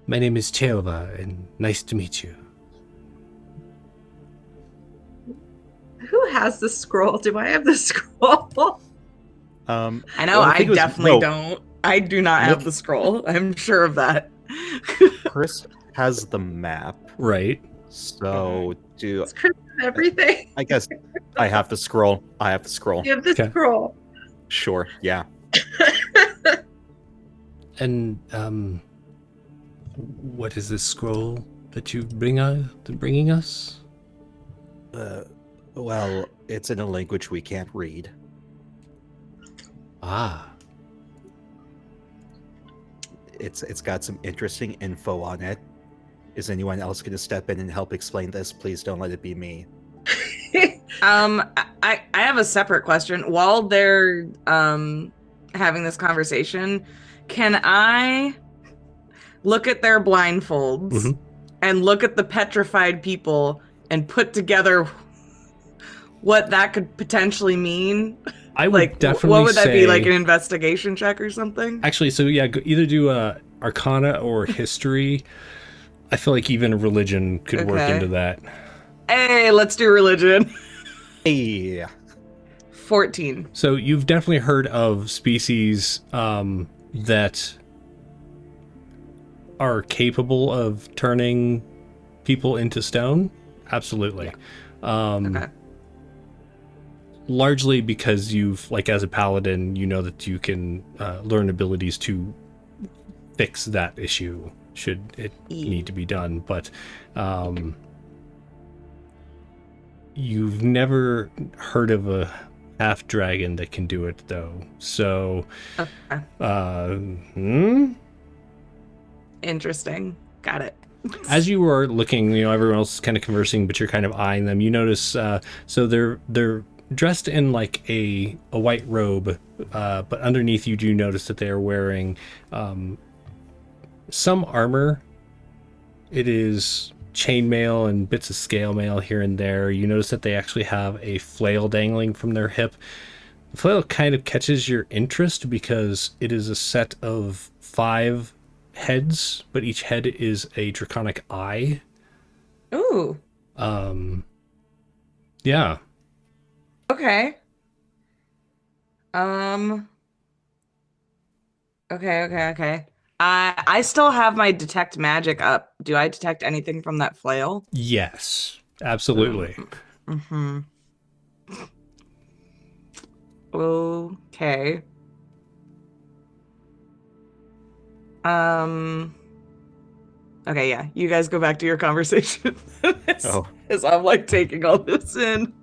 My name is Cheova, and nice to meet you. Who has the scroll? Do I have the scroll? I know, well, I think it was- definitely no, don't. I do not have Nick- the scroll. I'm sure of that. Chris has the map, Right. so do It's Chris and everything. I guess I have the scroll. I have the scroll. You have the Okay. scroll. Sure, yeah. And what is this scroll that you bringing us? Well, it's in a language we can't read. Ah, It's got some interesting info on it. Is anyone else going to step in and help explain this? Please don't let it be me. I have a separate question. While they're having this conversation, can I look at their blindfolds Mhm. and look at the petrified people and put together what that could potentially mean? I would Like, definitely what would that be? say- Like an investigation check or something? Actually, so yeah, either do Arcana or History. I feel like even religion could work Okay. into that. Hey, let's do religion. Hey, 14. So you've definitely heard of species that are capable of turning people into stone. Absolutely. Okay. Largely because you've, like, as a paladin, you know that you can learn abilities to fix that issue should it need to be done. But you've never heard of a half dragon that can do it, though. So, Okay. Interesting. Got it. As you are looking, everyone else is kind of conversing, but you're kind of eyeing them. You notice, so they're dressed in like a white robe, but underneath you do notice that they are wearing some armor. It is chainmail and bits of scale mail here and there. You notice that they actually have a flail dangling from their hip. The flail kind of catches your interest because it is a set of 5 heads, but each head is a draconic eye. Ooh. Yeah. Okay. Okay. I still have my detect magic up. Do I detect anything from that flail? Yes, absolutely. Mm-hmm. Okay. Okay, yeah. You guys go back to your conversation. Oh. As I'm like taking all this in.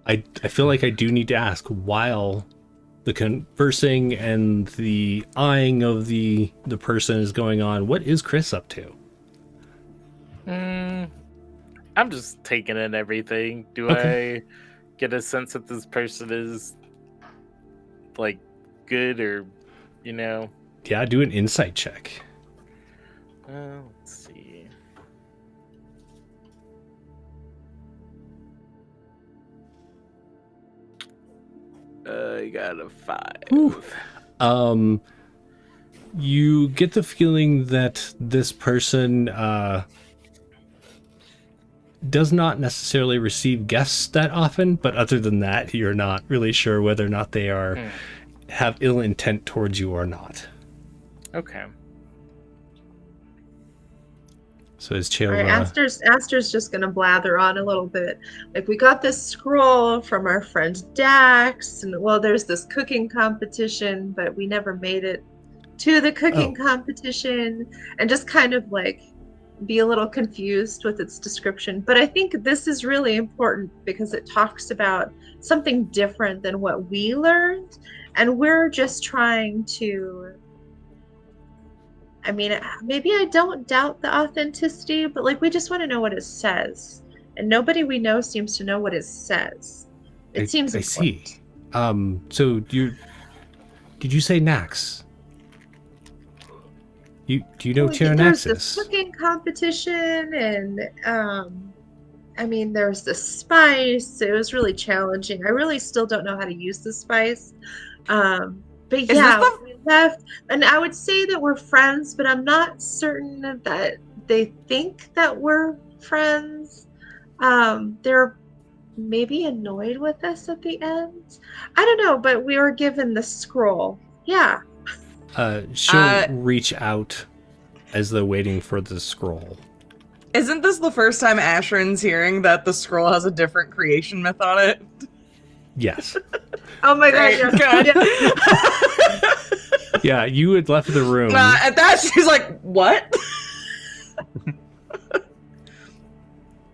I feel like I do need to ask, while the conversing and the eyeing of the person is going on, what is Chris up to? I'm just taking in everything. Do Okay. I get a sense that this person is like good or, Yeah, do an insight check. let's see. I got a 5. You get the feeling that this person does not necessarily receive guests that often, but other than that, you're not really sure whether or not they are have ill intent towards you or not. Okay. So is All right, Chova... Aster's just gonna blather on a little bit. Like, we got this scroll from our friend Dax, and well, there's this cooking competition, but we never made it to the cooking competition, and just kind of like be a little confused with its description. But I think this is really important because it talks about something different than what we learned, and we're just trying to, I mean, maybe I don't doubt the authenticity, but like, we just want to know what it says. And nobody we know seems to know what it says. It seems important. I see. So did you say Nax? Do you know Tyrannaxis? There's the cooking competition, and I mean, there's the spice. It was really challenging. I really still don't know how to use the spice. But yeah, we left, and I would say that we're friends, but I'm not certain that they think that we're friends. They're maybe annoyed with us at the end. I don't know, but we were given the scroll. Yeah. She'll reach out as though waiting for the scroll. Isn't this the first time Ashrin's hearing that the scroll has a different creation myth on it? Yes. Oh my god, Good. Yeah, you had left the room. At that, she's like, what?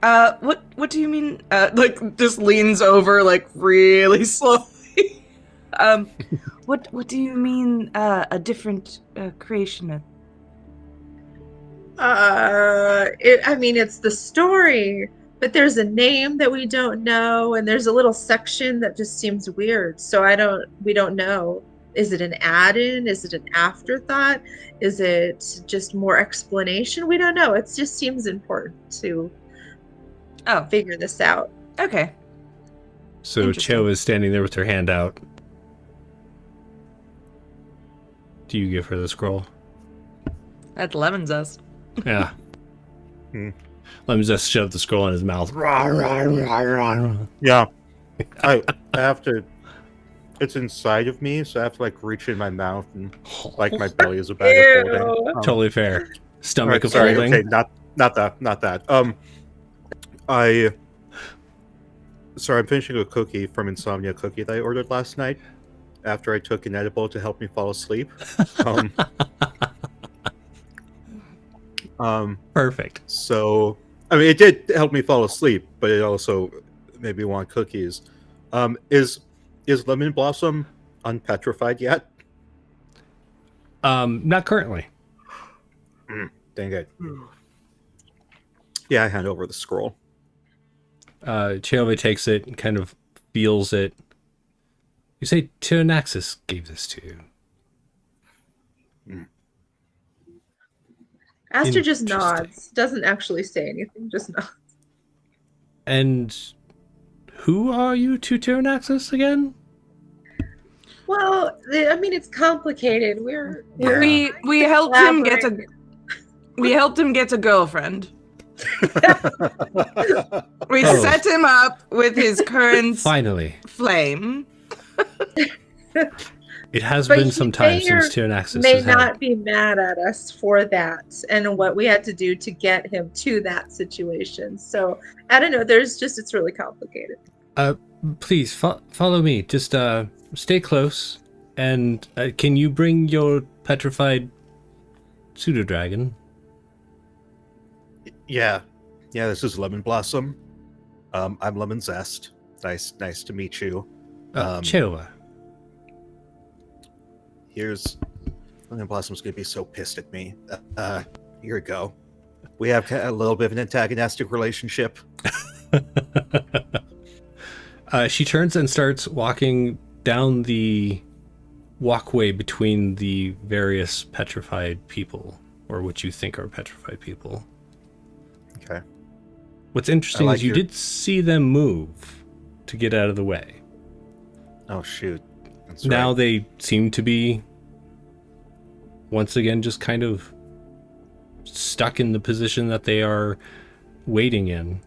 What do you mean? Like, just leans over, like, really slowly. What do you mean, a different creation myth? I mean, it's the story, but there's a name that we don't know, and there's a little section that just seems weird. So we don't know. Is it an add-in? Is it an afterthought? Is it just more explanation? We don't know. It just seems important to figure this out. Okay. So Cho is standing there with her hand out. Do you give her the scroll? That's lemon zest. Yeah. Lemon zest shoved the scroll in his mouth. Yeah. I have to. It's inside of me, so I have to like reach in my mouth and like my belly is a bag of holding. Totally fair. Stomach of sorry, holding. okay, not that. I'm finishing a cookie from Insomnia Cookie that I ordered last night after I took an edible to help me fall asleep. Perfect. So, I mean, it did help me fall asleep, but it also made me want cookies. Is Lemon Blossom unpetrified yet? Not currently. Dang it. Yeah, I hand over the scroll. Cheove takes it and kind of feels it. You say Tyrannaxis gave this to you. Aster just nods. Doesn't actually say anything, just nods. And who are you to Tyrannaxis again? Well, I mean, it's complicated. We helped him get a girlfriend. We set him up with his current flame. It has been some time since Tyrannaxis may not be mad at us for that and what we had to do to get him to that situation. So I don't know. It's really complicated. Please follow me. Just stay close, and can you bring your petrified pseudo dragon? Yeah. This is Lemon Blossom. I'm Lemon Zest. Nice to meet you. Cheova. Here's Lemon Blossom's gonna be so pissed at me. Here we go. We have a little bit of an antagonistic relationship. She turns and starts walking down the walkway between the various petrified people, or what you think are petrified people. Okay. What's interesting is you did see them move to get out of the way. Oh, shoot. That's now right. They seem to be, once again, just kind of stuck in the position that they are waiting in.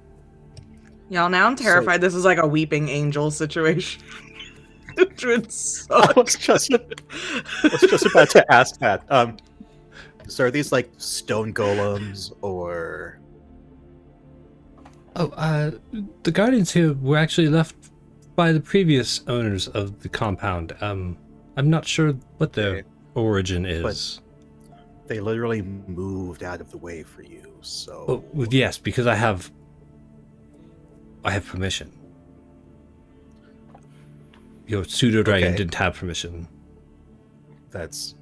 Y'all, now I'm terrified this is like a weeping angel situation. Which would suck. I was just about to ask that. So are these like stone golems or? Oh, the guardians here were actually left by the previous owners of the compound. I'm not sure what their Okay. origin is. They literally moved out of the way for you, so. Oh, well, yes, because I have permission. Your pseudo dragon Okay. didn't have permission. That's.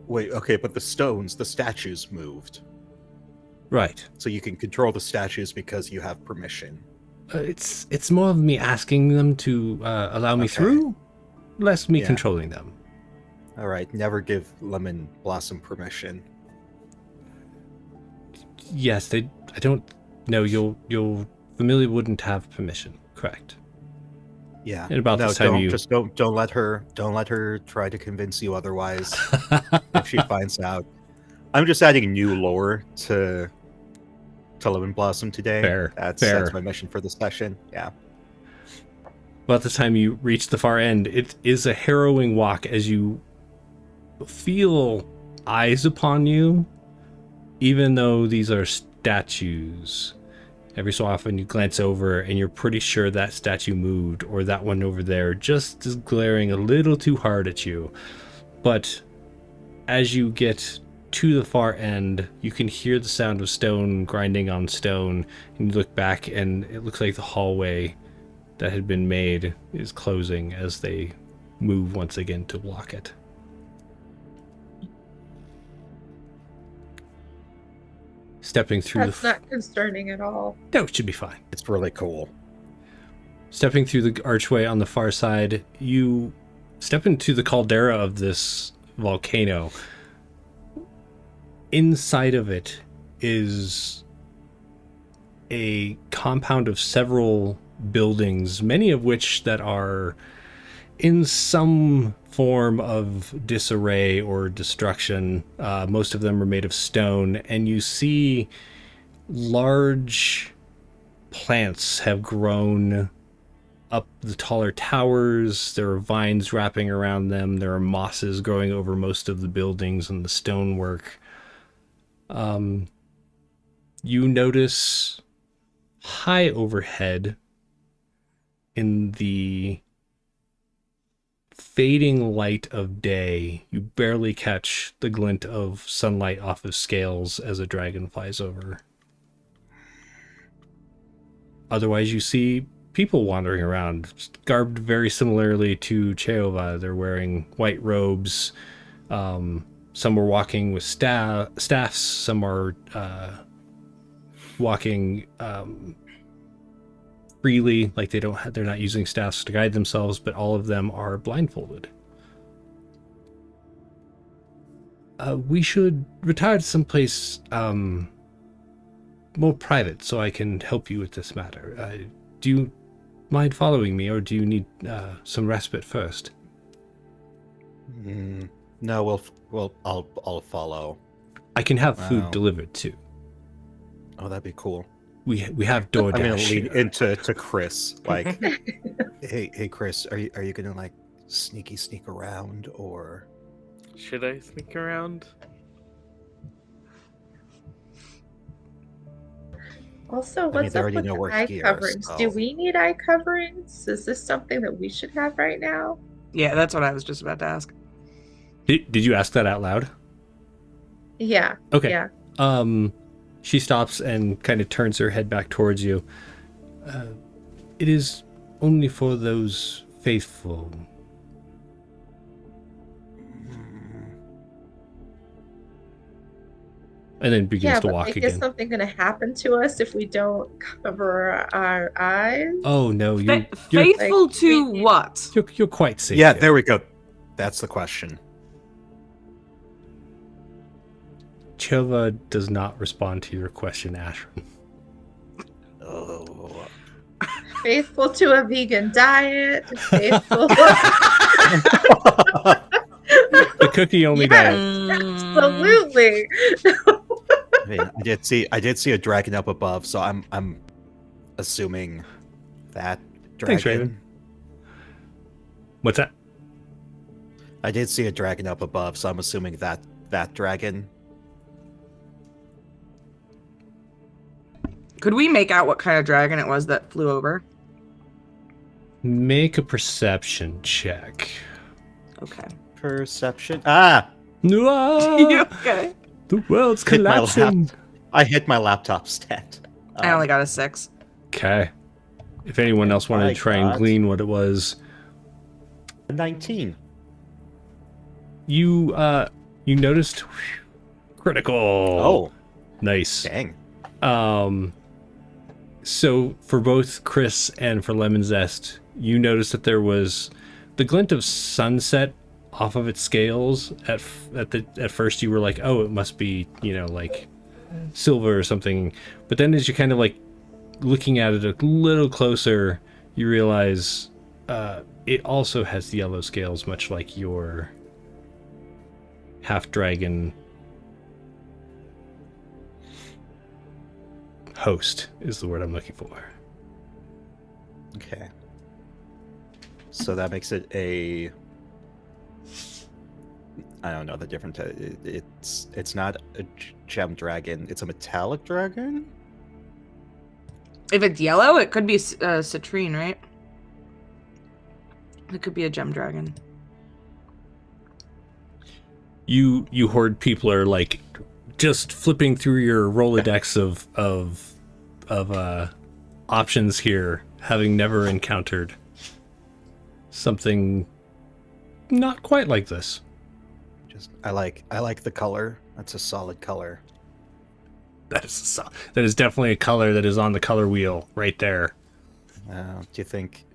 Wait, okay, but the statues moved. Right. So you can control the statues because you have permission. It's more of me asking them to allow me Okay. through, less me Yeah. controlling them. All right, never give Lemon Blossom permission. Yes, I don't know. Your familiar wouldn't have permission. Correct. Yeah. And about this time don't let her try to convince you otherwise if she finds out. I'm just adding new lore to Lemon Blossom today. Fair. That's my mission for the session. Yeah. About the time you reach the far end, it is a harrowing walk as you feel eyes upon you, even though these are statues. Every so often you glance over and you're pretty sure that statue moved, or that one over there just is glaring a little too hard at you. But as you get to the far end, you can hear the sound of stone grinding on stone, and you look back and it looks like the hallway that had been made is closing as they move once again to block it. Stepping through That's not concerning at all. No, it should be fine. It's really cool. Stepping through the archway on the far side, you step into the caldera of this volcano. Inside of it is a compound of several buildings, many of which that are in some form of disarray or destruction. Most of them are made of stone, and you see large plants have grown up the taller towers. There are vines wrapping around them. There are mosses growing over most of the buildings and the stonework. You notice high overhead in the fading light of day, you barely catch the glint of sunlight off of scales as a dragon flies over. Otherwise, you see people wandering around, garbed very similarly to Cheova. They're wearing white robes. Some are walking with staffs. Some are walking freely, like they're not using staffs to guide themselves, but all of them are blindfolded. We should retire to someplace more private so I can help you with this matter. Do you mind following me, or do you need some respite first? No, I'll follow. I can have food Wow. delivered too. Oh, that'd be cool. We have I'm gonna DoorDash lean here. into Chris, like, hey Chris, are you gonna like sneak around, or Should I sneak around? Also, I mean, what's they up already with know the we're eye here, coverings? so- Do we need eye coverings? Is this something that we should have right now? Yeah, that's what I was just about to ask. Did you ask that out loud? Yeah. Okay. Yeah. She stops and kind of turns her head back towards you. It is only for those faithful. And then begins Yeah, to but walk like, again. is something going to happen to us if we don't cover our eyes? Oh no, you're Faithful Like, to we- what? you're quite safe. yeah, here. there we go. That's the question. Chova does not respond to your question, Ashran. Oh, Faithful to a vegan diet. Faithful. The cookie only Yes. diet. Absolutely. I mean, I did see a dragon up above, so I'm assuming that dragon. Thanks, Raven. What's that? I did see a dragon up above, so I'm assuming that dragon. Could we make out what kind of dragon it was that flew over? Make a perception check. Okay. Perception. Ah! You Ah, okay? the world's Hit my collapsing. I hit my laptop stat. I only got a 6. Okay. If anyone else wanted to try and glean what it was, 19. you noticed critical. Oh, Nice. dang. So for both Chris and for Lemon Zest, you noticed that there was the glint of sunset off of its scales. At first you were like, oh, it must be, like silver or something. But then as you're kind of like looking at it a little closer, you realize it also has yellow scales, much like your half dragon host is the word I'm looking for. Okay. So that makes it a... I don't know the difference. It's not a gem dragon. It's a metallic dragon? If it's yellow, it could be citrine, right? It could be a gem dragon. You Hoard people are like just flipping through your Rolodex of options here, having never encountered something not quite like this. I like the color. That's a solid color. That is definitely a color that is on the color wheel right there. Do you think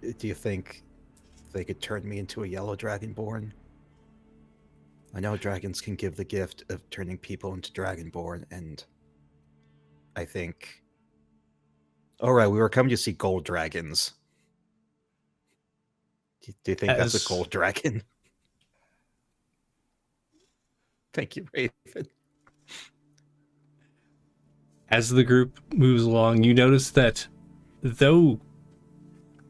they could turn me into a yellow dragonborn? I know dragons can give the gift of turning people into dragonborn, and I think... Alright, we were coming to see gold dragons. Do you think that's a gold dragon? Thank you, Raven. As the group moves along, you notice that though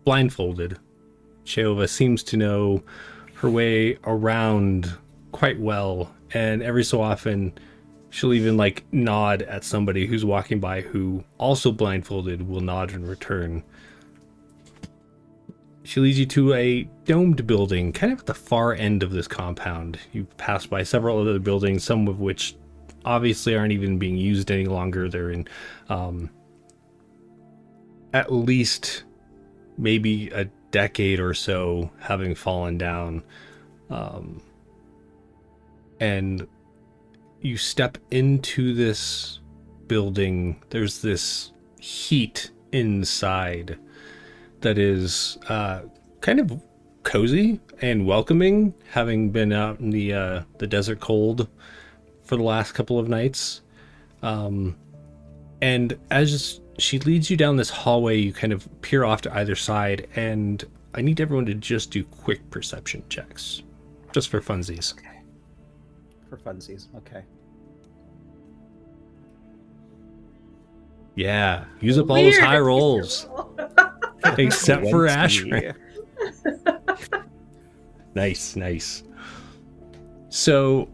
blindfolded, Sheova seems to know her way around quite well, and every so often she'll even like nod at somebody who's walking by who also blindfolded will nod in return. She leads you to a domed building kind of at the far end of this compound. You pass by several other buildings, some of which obviously aren't even being used any longer. They're in at least maybe a decade or so having fallen down. And you step into this building, there's this heat inside that is kind of cozy and welcoming, having been out in the desert cold for the last couple of nights. And as she leads you down this hallway, you kind of peer off to either side, and I need everyone to just do quick perception checks, just for funsies. Okay. For funsies, okay. Yeah, use up all those high rolls. Except for 20. Ashray. Nice. So,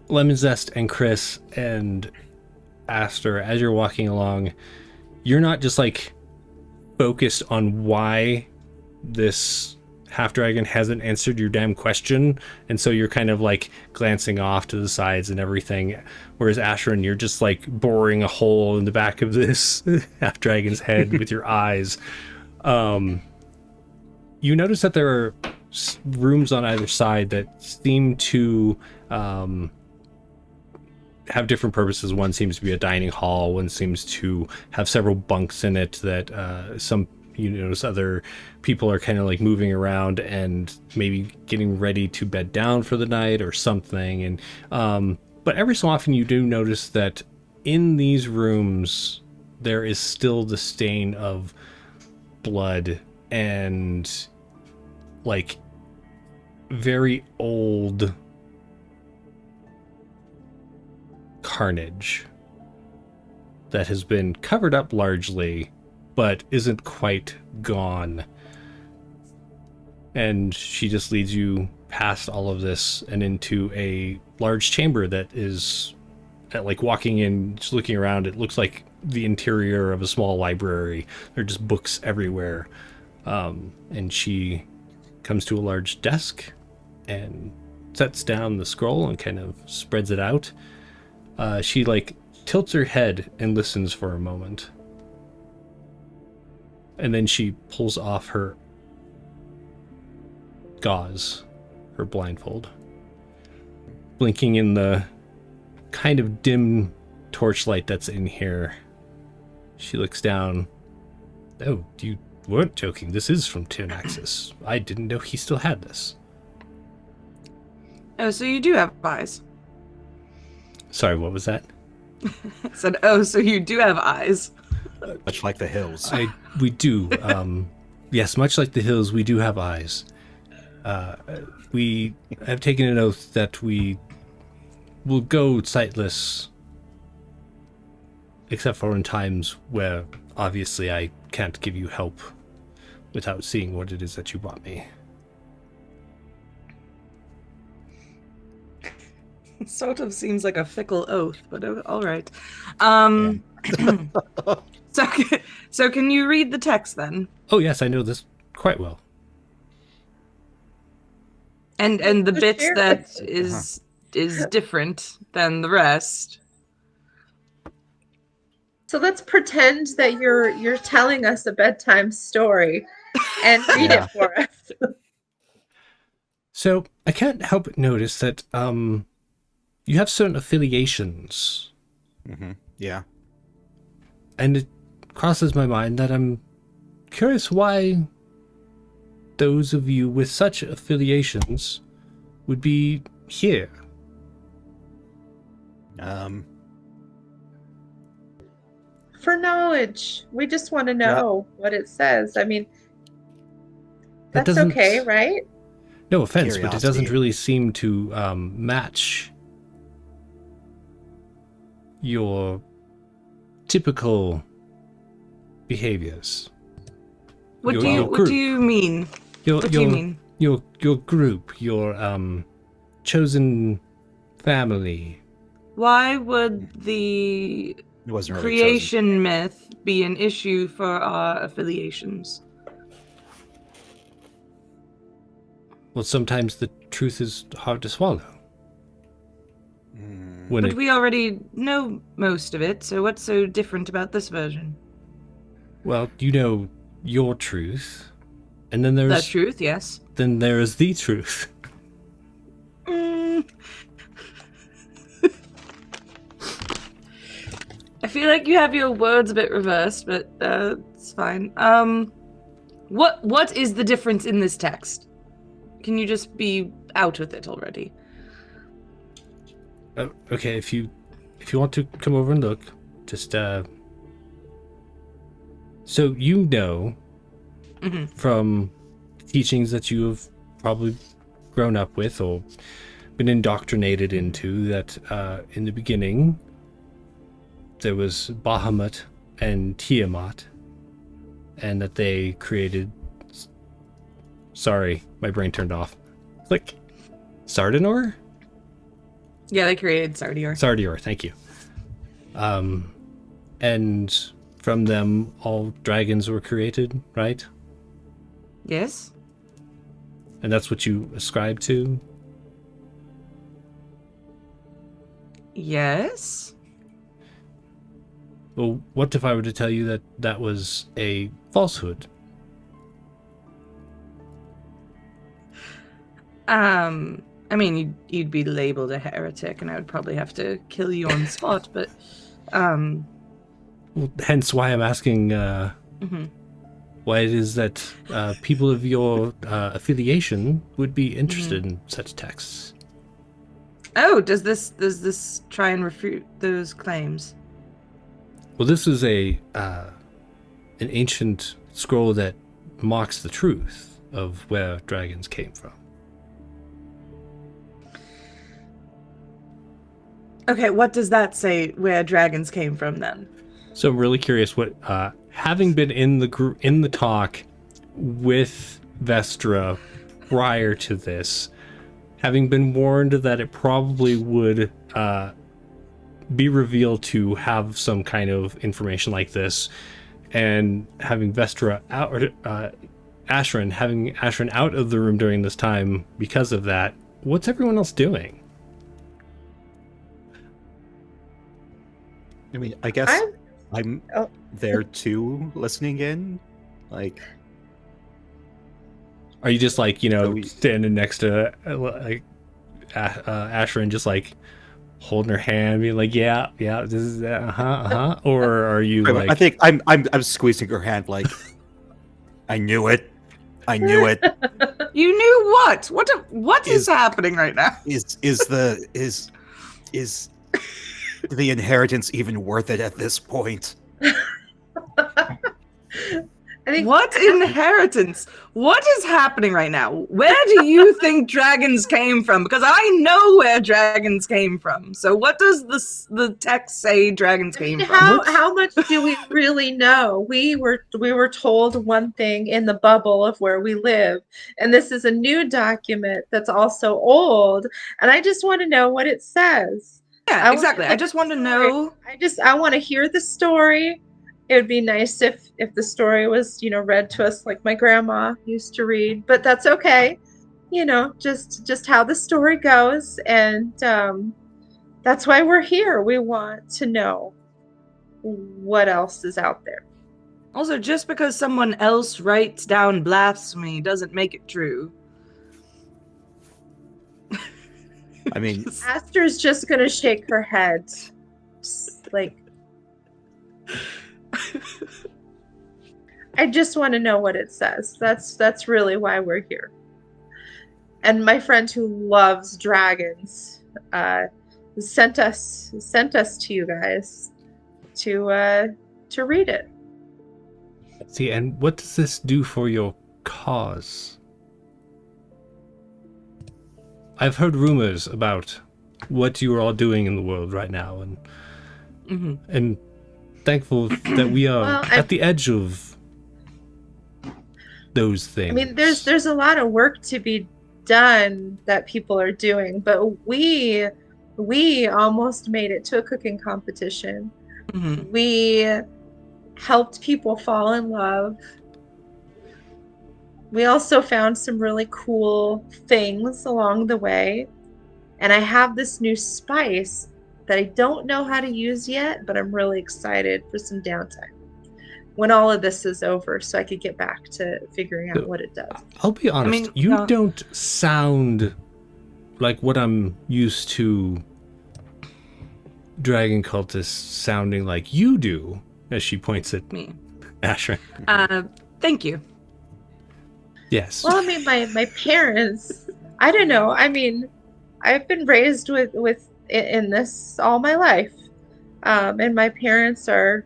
Lemon Zest and Chris and Aster, as you're walking along, you're not just like focused on why this half-dragon hasn't answered your damn question, and so you're kind of like glancing off to the sides and everything, whereas Ashran, you're just like boring a hole in the back of this half-dragon's head with your eyes. You notice that there are rooms on either side that seem to have different purposes. One seems to be a dining hall, one seems to have several bunks in it that some, you notice other people are kind of like moving around and maybe getting ready to bed down for the night or something. And but every so often you do notice that in these rooms there is still the stain of blood and like very old carnage that has been covered up largely but isn't quite gone. And she just leads you past all of this and into a large chamber that is, like, walking in, just looking around, it looks like the interior of a small library. There are just books everywhere. And she comes to a large desk and sets down the scroll and kind of spreads it out. She, like, tilts her head and listens for a moment. And then she pulls off her gauze, her blindfold, blinking in the kind of dim torchlight that's in here. She looks down. Oh, you weren't joking. This is from Tynaxis. I didn't know he still had this. Oh, so you do have eyes. Sorry, what was that? I said, oh, so you do have eyes. Much like the hills. We do. Yes, much like the hills, we do have eyes. We have taken an oath that we will go sightless, except for in times where obviously I can't give you help without seeing what it is that you brought me. It sort of seems like a fickle oath, but all right. So can you read the text then? Oh yes, I know this quite well. And the Just bits share that it. is different than the rest. So let's pretend that you're telling us a bedtime story and read Yeah. it for us. So I can't help but notice that you have certain affiliations, Yeah. and it crosses my mind that I'm curious why those of you with such affiliations would be here. For knowledge. We just want to know what it says. I mean, That that's doesn't- okay, right? No offense, but it doesn't Curiosity. really seem to match your typical behaviors. What Your- do you your what group. do you mean? Your, What do you mean? Your group, your chosen family. Why would the It wasn't really creation myth be an issue for our affiliations? Well, sometimes the truth is hard to swallow. chosen. When But it, we already know most of it, so what's so different about this version? well, you know your truth, and then The there's truth, yes. then there is the truth. Mm. I feel like you have your words a bit reversed, but it's fine. What is the difference in this text? Can you just be out with it already? Okay, if you want to come over and look, just so you know from teachings that you have probably grown up with or been indoctrinated into that in the beginning there was Bahamut and Tiamat, and that they created. Sorry, my brain turned off. Click. Sardanor? Yeah, they created Sardior. Sardior, thank you. And from them, all dragons were created, right? Yes? And that's what you ascribe to? Yes? Well, what if I were to tell you that that was a falsehood? I mean, you'd be labeled a heretic, and I would probably have to kill you on the spot, but, Well, hence why I'm asking why it is that people of your affiliation would be interested in such texts. Oh, does this try and refute those claims? Well, this is an ancient scroll that mocks the truth of where dragons came from. Okay, what does that say where dragons came from then? So I'm really curious what, having been in the talk with Vestra prior to this, having been warned that it probably would be revealed to have some kind of information like this, and having Vestra out, or having Ashran out of the room during this time because of that, what's everyone else doing? I mean, I guess I'm there too, listening in. Like, are you just like, So standing next to Ashran, just like holding her hand, being like, yeah, this is that, or are you like? I think I'm squeezing her hand, like, I knew it. You knew what? What is happening right now? Is the inheritance even worth it at this point? I think What inheritance? What is happening right now? Where do you think dragons came from? Because I know where dragons came from. So what does the text say dragons came from? how much do we really know? We were told one thing in the bubble of where we live, and this is a new document that's also old, and I just want to know what it says. Yeah, exactly. I just want to know. I want to hear the story. It would be nice if the story was, read to us like my grandma used to read, but that's okay. Just how the story goes, and that's why we're here. We want to know what else is out there. Also, just because someone else writes down blasphemy doesn't make it true. I mean, Aster's just gonna shake her head, like. I just want to know what it says. That's really why we're here. And my friend who loves dragons sent us to you guys to read it. See, and what does this do for your cause? I've heard rumors about what you are all doing in the world right now, and thankful that we are at the edge of those things. I mean, there's a lot of work to be done that people are doing, but we almost made it to a cooking competition. Mm-hmm. We helped people fall in love. We also found some really cool things along the way, and I have this new spice that I don't know how to use yet, but I'm really excited for some downtime when all of this is over, so I could get back to figuring out what it does. I'll be honest, you don't sound like what I'm used to dragon cultists sounding like you do, as she points at Me. Ashran. Thank you. Yes. Well, I mean, my parents, I don't know. I mean, I've been raised with in this all my life, and my parents are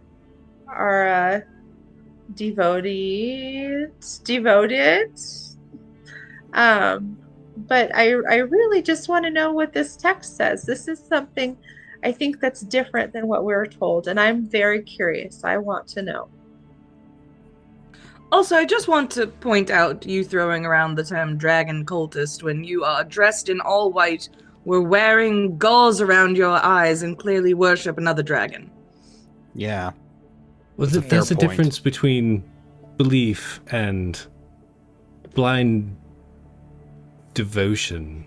devoted, but I really just want to know what this text says. This is something I think that's different than what we were told, and I'm very curious. I want to know. Also, I just want to point out you throwing around the term dragon cultist when you are dressed in all white, were wearing gauze around your eyes, and clearly worship another dragon. Yeah. Well, there's a difference between belief and blind devotion.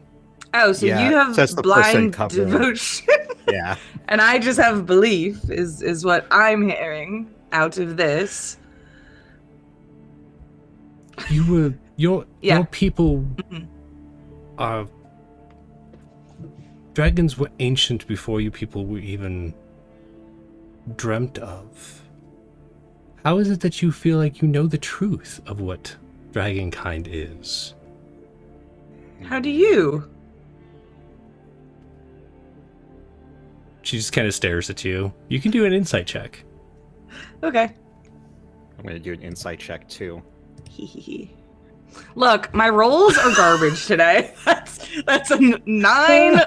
Oh, so Yeah, you have that's the blind percent cover. devotion. Yeah. And I just have belief, is what I'm hearing out of this. Your people are... Dragons were ancient before you people were even dreamt of. How is it that you feel like you know the truth of what dragonkind is? How do you? She just kind of stares at you. You can do an insight check. Okay. I'm going to do an insight check too. Look, my rolls are garbage today. That's a 9.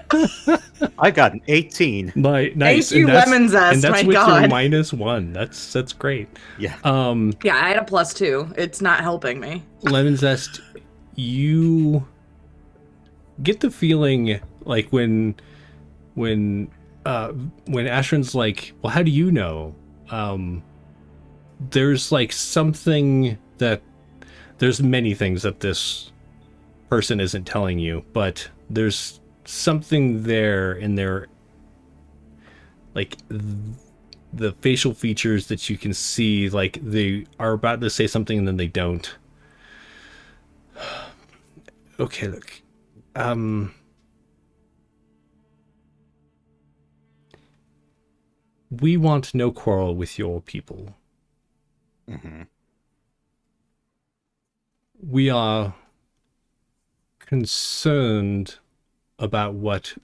I got an 18. Nice. Thank you, lemon zest. And that's my with God. your -1. That's great. Yeah. Yeah, I had a +2. It's not helping me. Lemon zest. you get the feeling like when Ashran's like, well, how do you know? There's like something that there's many things that this person isn't telling you, but there's something there in their like the facial features that you can see, like they are about to say something and then they don't. Okay, look. We want no quarrel with your people. Mm-hmm. We are concerned about what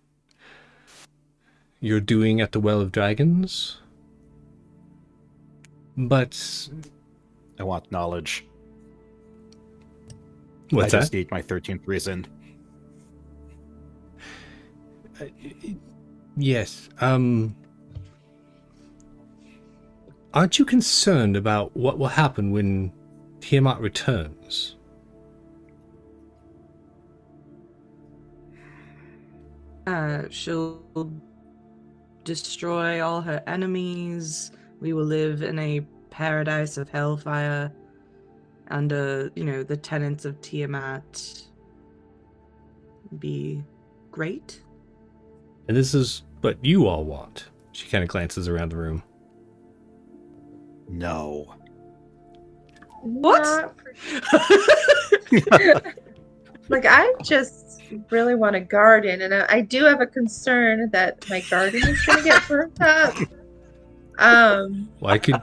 you're doing at the Well of Dragons, but I want knowledge. what's I just that? need my 13th reason. Yes. Aren't you concerned about what will happen when Tiamat returns? She'll destroy all her enemies. We will live in a paradise of hellfire under, the tenets of Tiamat. Be great. And this is what you all want. She kind of glances around the room. No. What? Like, I just really want a garden, and I do have a concern that my garden is going to get burnt up. Well, I could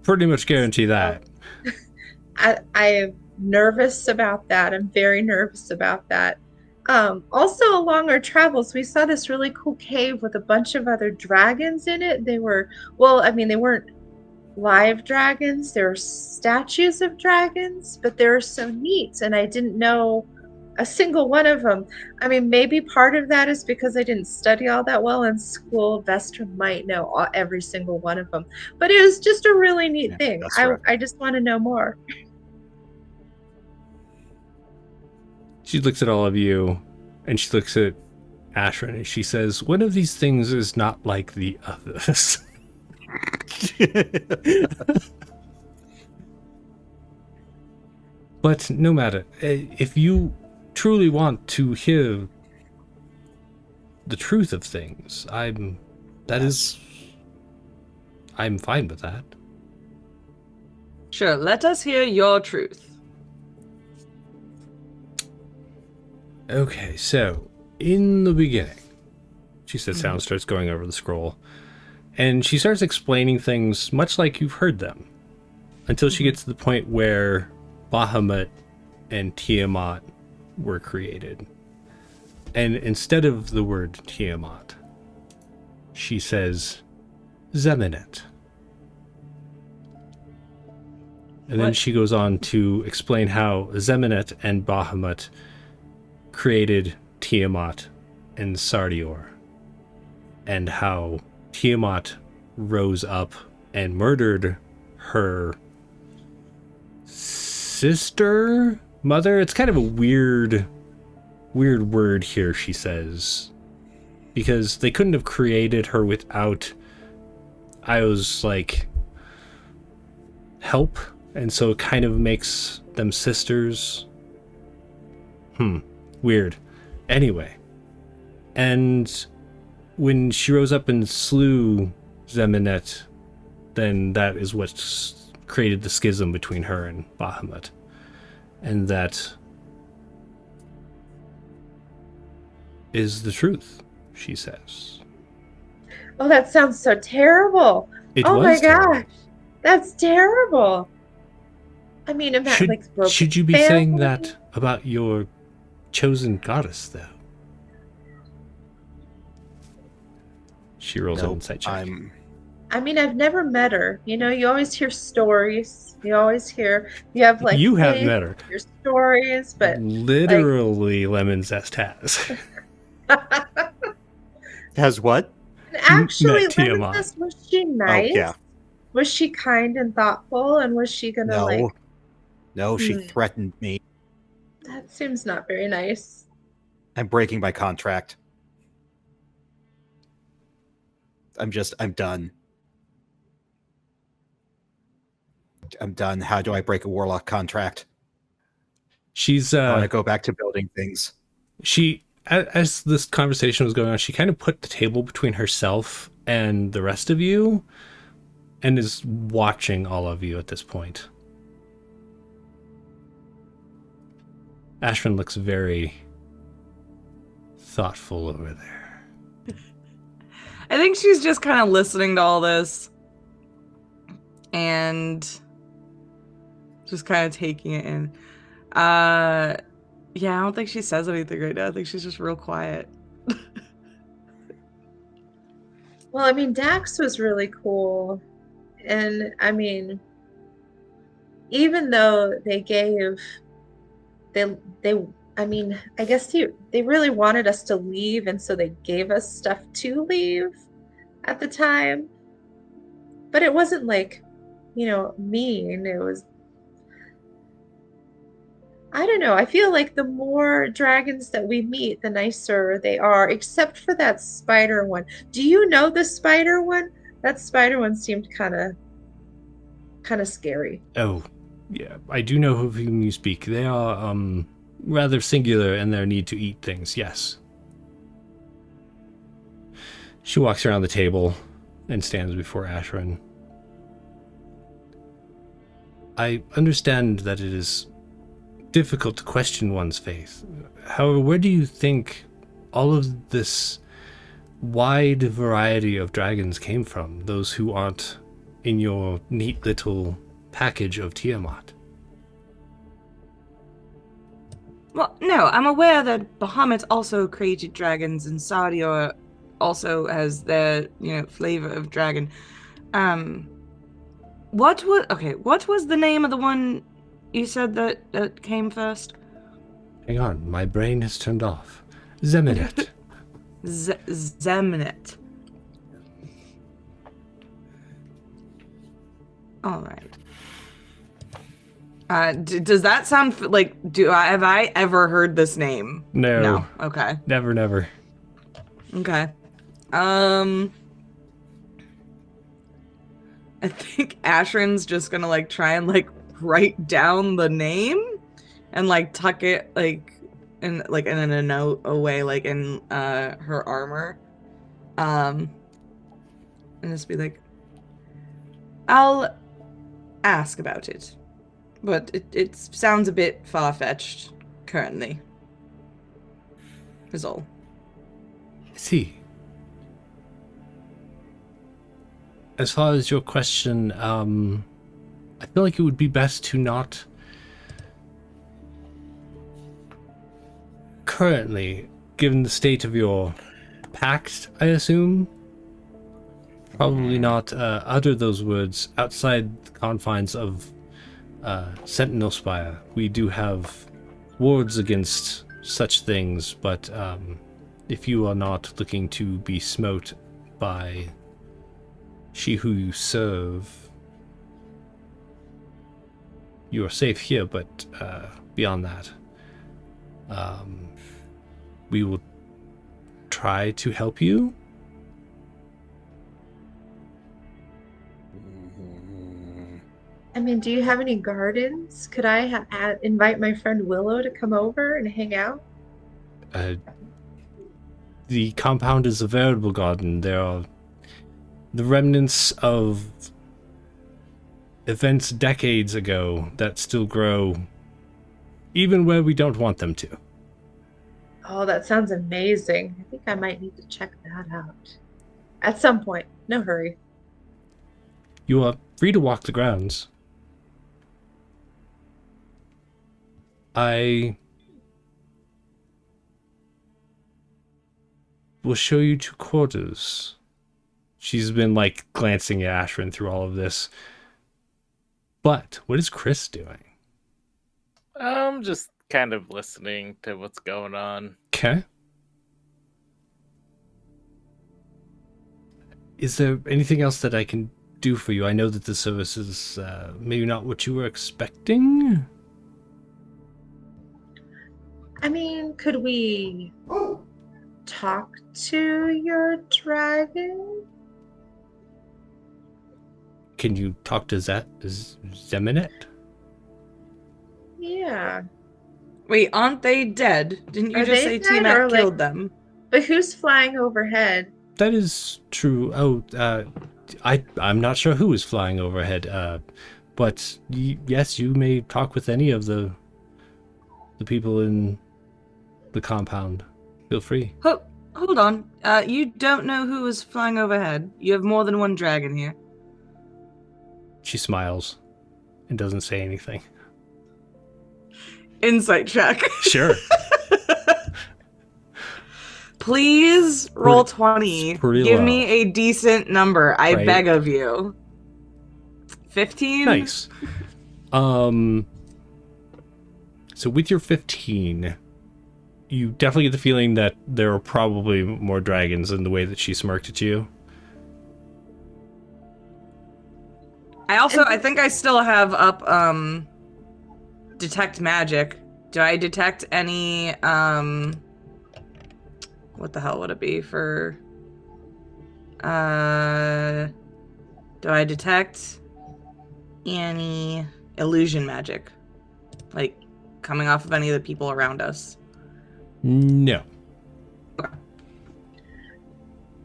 pretty much guarantee that. I am nervous about that. I'm very nervous about that. Also, along our travels, we saw this really cool cave with a bunch of other dragons in it. They were, they weren't live dragons. They were statues of dragons, but they were so neat, and I didn't know a single one of them. I mean, maybe part of that is because I didn't study all that well in school. Vestra might know every single one of them, but it was just a really neat thing. I just want to know more. She looks at all of you, and she looks at Ashran, and she says, one of these things is not like the others. But no matter, if you truly want to hear the truth of things, I'm fine with that. Sure, let us hear your truth. Okay, so in the beginning, she sits down and starts going over the scroll, and she starts explaining things much like you've heard them, until she gets to the point where Bahamut and Tiamat were created. And instead of the word Tiamat, she says Zeminet. And then she goes on to explain how Zeminet and Bahamut created Tiamat and Sardior, and how Tiamat rose up and murdered her mother. It's kind of a weird word here, she says, because they couldn't have created her without Io's help, and so it kind of makes them sisters. Weird. Anyway, and when she rose up and slew Zeminet, then that is what created the schism between her and Bahamut. And that is the truth, she says. Oh, that sounds so terrible. Oh my gosh. That's terrible. I mean, I'm not broken. Should you be saying that about your chosen goddess, though? She rolls an insight check. I mean, I've never met her. You always hear stories. You have you have met her. Your stories, but literally, Lemon Zest has. Has what? Actually, Lemon Zest, was she nice? Oh, yeah. Was she kind and thoughtful? And was she gonna No, she threatened me. That seems not very nice. I'm breaking my contract. I'm done. I'm done. How do I break a warlock contract? She's I want to go back to building things. as this conversation was going on, she kind of put the table between herself and the rest of you and is watching all of you at this point. Ashwin looks very thoughtful over there. I think she's just kind of listening to all this and just kind of taking it in. Yeah, I don't think she says anything right now. I think she's just real quiet. Well, I mean, Dax was really cool. And I mean, even though they I mean, I guess they really wanted us to leave, and so they gave us stuff to leave at the time. But it wasn't like, mean. It was, I don't know. I feel like the more dragons that we meet, the nicer they are, except for that spider one. Do you know the spider one? That spider one seemed kind of scary. Oh, yeah. I do know of whom you speak. They are rather singular in their need to eat things, yes. She walks around the table and stands before Ashwin. I understand that it is difficult to question one's faith. However, where do you think all of this wide variety of dragons came from? Those who aren't in your neat little package of Tiamat? Well, no, I'm aware that Bahamut also created dragons, and Sadia also has their, flavor of dragon. What was the name of the one you said that came first? Hang on, my brain has turned off. Zeminet. Zemnet. All right. Does that sound like? Have I ever heard this name? No. Okay. Never. Okay. I think Ashrin's just gonna try and write down the name and tuck it in a note away in her armor. And just be like, I'll ask about it. But it sounds a bit far-fetched currently. Is all. See. As far as your question, I feel like it would be best to not currently, given the state of your pact, I assume, probably not utter those words outside the confines of Sentinelspire. We do have wards against such things, but if you are not looking to be smote by she who you serve, you are safe here, but beyond that, we will try to help you. I mean, do you have any gardens? Could I invite my friend Willow to come over and hang out? The compound is a veritable garden. There are the remnants of events decades ago that still grow, even where we don't want them to. Oh, that sounds amazing. I think I might need to check that out. At some point. No hurry. You are free to walk the grounds. I will show you to quarters. She's been glancing at Ashwin through all of this. But what is Chris doing? I'm just kind of listening to what's going on. Okay. Is there anything else that I can do for you? I know that the service is maybe not what you were expecting. I mean, could we talk to your dragon? Can you talk to Zeminet? Yeah. Wait, aren't they dead? Didn't you Are just they say dead, Tiamat or, like- killed them? But who's flying overhead? That is true. Oh, I'm not sure who is flying overhead. But yes, you may talk with any of the people in the compound. Feel free. Hold on. You don't know who is flying overhead. You have more than one dragon here. She smiles and doesn't say anything. Insight check. Sure. Please roll 20. pretty Give low. me a decent number. I Right. beg of you. 15? Nice. So with your 15, you definitely get the feeling that there are probably more dragons in the way that she smirked at you. I think I still have up detect magic. Do I detect any what the hell would it be for do I detect any illusion magic? Like coming off of any of the people around us? No. Okay.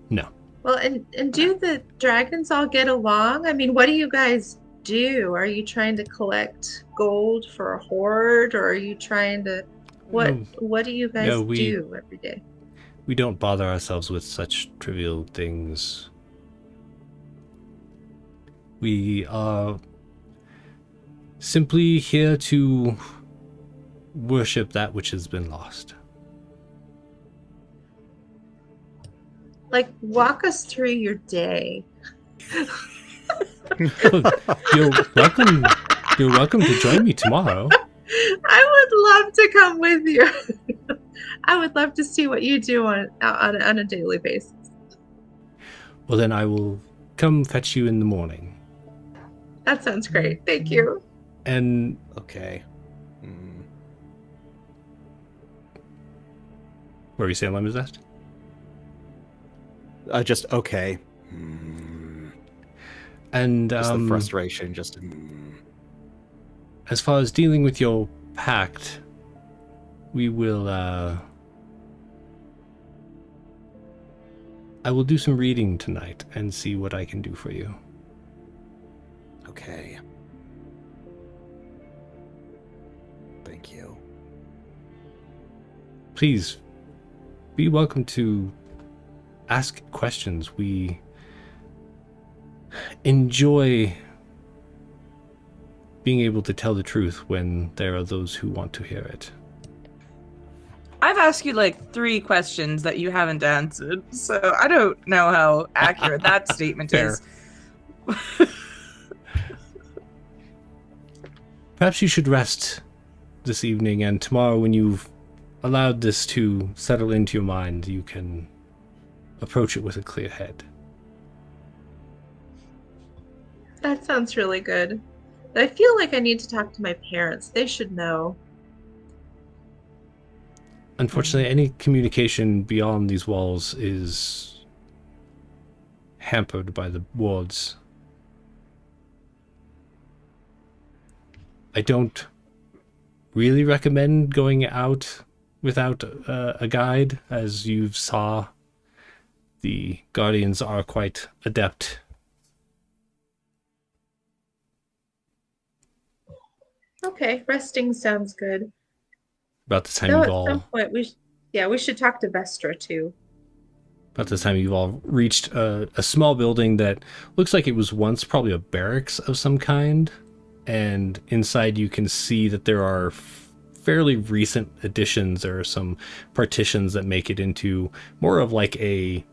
No. Well, and do the dragons all get along? I mean, what do you guys do? Are you trying to collect gold for a hoard, or are you trying to what do you guys do every day? We don't bother ourselves with such trivial things. We are simply here to worship that which has been lost. Like, walk us through your day. You're welcome to join me tomorrow. I would love to come with you. I would love to see what you do on a daily basis. Well, then I will come fetch you in the morning. That sounds great. Thank you. And Okay. where are you saying, Lemon Zest? Just okay. And Just the frustration. Just. as far as dealing with your pact, we will. I will do some reading tonight and see what I can do for you. Okay. Thank you. Please be welcome to ask questions. We enjoy being able to tell the truth when there are those who want to hear it. I've asked you like 3 questions that you haven't answered, so I don't know how accurate that statement is. Perhaps you should rest this evening, and tomorrow when you've allowed this to settle into your mind, you can approach it with a clear head. That sounds really good. I feel like I need to talk to my parents. They should know. Unfortunately, any communication beyond these walls is hampered by the wards. I don't really recommend going out without a guide, as you saw. The Guardians are quite adept. Okay, resting sounds good. About the time So you've at all some point we should talk to Vestra too. About this time, you've all reached a small building that looks like it was once probably a barracks of some kind. And inside you can see that there are fairly recent additions. There are some partitions that make it into more of like it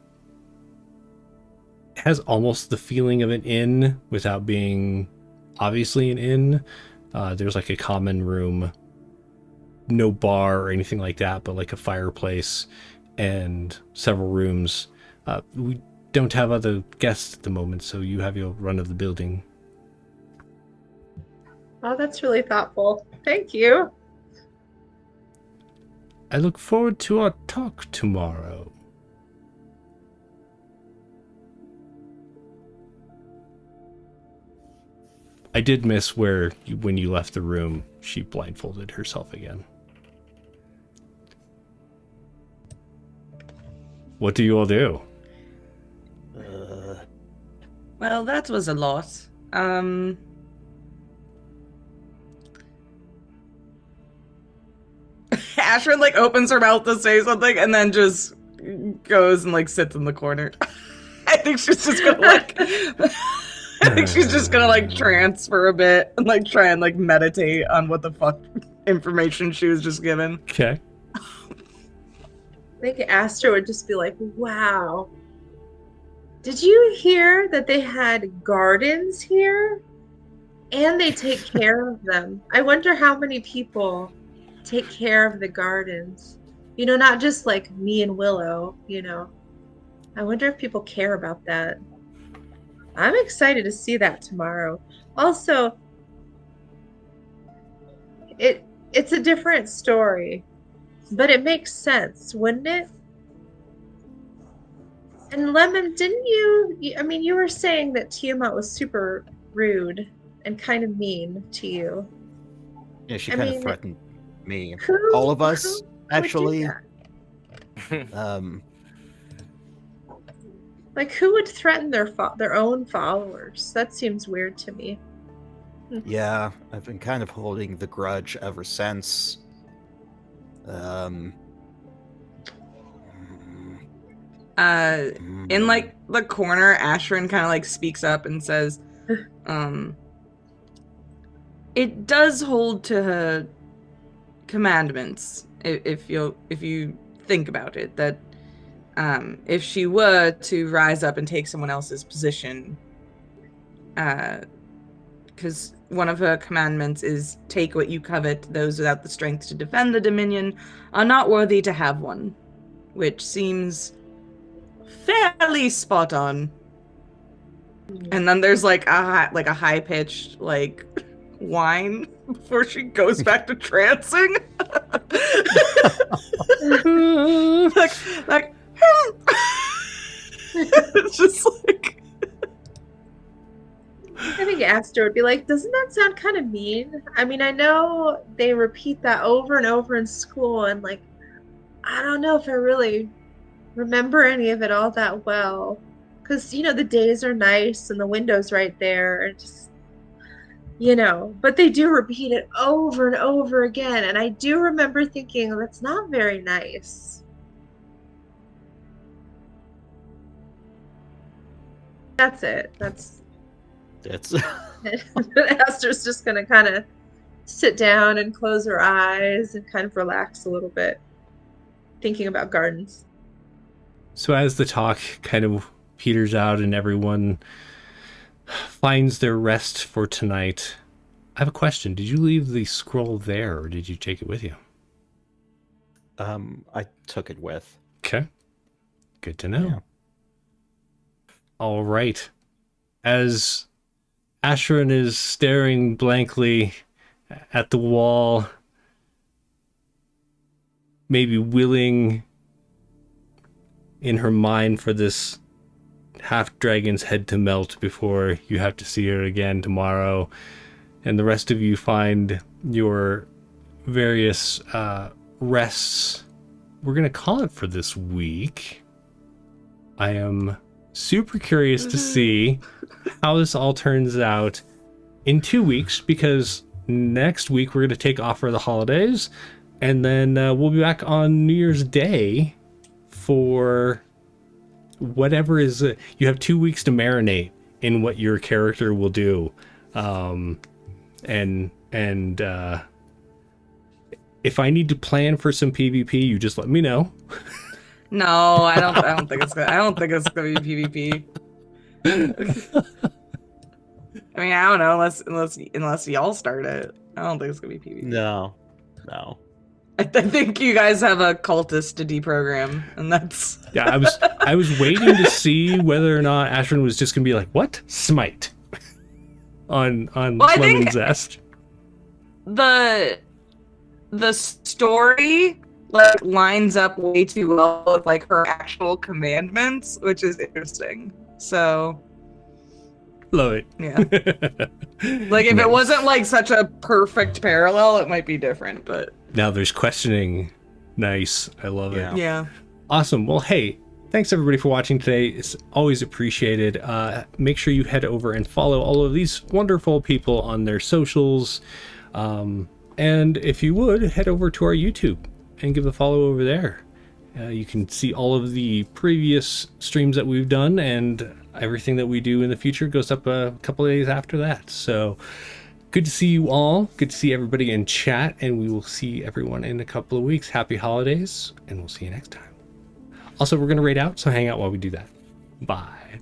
has almost the feeling of an inn without being obviously an inn. There's like a common room, no bar or anything like that, but like a fireplace and several rooms. We don't have other guests at the moment, so you have your run of the building. Oh, that's really thoughtful. Thank you. I look forward to our talk tomorrow. I did miss where, when you left the room, she blindfolded herself again. What do you all do? Well, that was a lot. Ashrin like opens her mouth to say something and then just goes and like sits in the corner. I think she's just gonna like I think she's just gonna like trance for a bit and like try and like meditate on what the fuck information she was just given. Okay. I think Astor would just be like, wow. Did you hear that they had gardens here? And they take care of them. I wonder how many people take care of the gardens. You know, not just like me and Willow, you know. I wonder if people care about that. I'm excited to see that tomorrow. Also, it's a different story, but it makes sense, wouldn't it? And Lemon, didn't you, I mean, you were saying that Tiamat was super rude and kind of mean to you. Yeah, she I kind of mean, threatened me. Who, All of us, who would do actually. that? Like, who would threaten their own followers? That seems weird to me. Yeah, I've been kind of holding the grudge ever since. In like the corner, Ashrin kind of like speaks up and says, it does hold to her commandments, if you think about it, that if she were to rise up and take someone else's position, because one of her commandments is take what you covet, those without the strength to defend the Dominion are not worthy to have one, which seems fairly spot on. And then there's like a high-pitched like whine before she goes back to trancing. like it's just like I think Astor would be like, doesn't that sound kind of mean? I mean, I know they repeat that over and over in school, and like, I don't know if I really remember any of it all that well. Because, you know, the days are nice and the window's right there. And just, you know, but they do repeat it over and over again. And I do remember thinking, that's not very nice. That's it. That's Astor's just going to kind of sit down and close her eyes and kind of relax a little bit, thinking about gardens. So as the talk kind of peters out and everyone finds their rest for tonight, I have a question. Did you leave the scroll there, or did you take it with you? I took it with. Okay. Good to know. Yeah. All right. As Ashrin is staring blankly at the wall, maybe willing in her mind for this half-dragon's head to melt before you have to see her again tomorrow, and the rest of you find your various rests, we're going to call it for this week. I am super curious to see how this all turns out in 2 weeks, because next week we're going to take off for the holidays, and then we'll be back on New Year's Day for whatever is you have 2 weeks to marinate in what your character will do, and if I need to plan for some PvP, you just let me know. no, I don't think it's gonna be PvP. I mean, I don't know, unless y'all start it. I don't think it's gonna be PvP. No. I think you guys have a cultist to deprogram, and that's Yeah, I was waiting to see whether or not Ashrin was just gonna be like, "What? Smite?" on Lemon Zest. the story like lines up way too well with like her actual commandments, which is interesting. So Love it. yeah. Like if Nice. it wasn't like such a perfect parallel, it might be different, but Now there's questioning. Nice. I love Yeah. it. yeah. Awesome. Well, hey, thanks everybody for watching today. It's always appreciated. Make sure you head over and follow all of these wonderful people on their socials. And if you would, head over to our YouTube and give a follow over there. You can see all of the previous streams that we've done, and everything that we do in the future goes up a couple of days after that. So good to see you all. Good to see everybody in chat, and we will see everyone in a couple of weeks. Happy holidays, and we'll see you next time. Also, we're going to raid out, so hang out while we do that. Bye.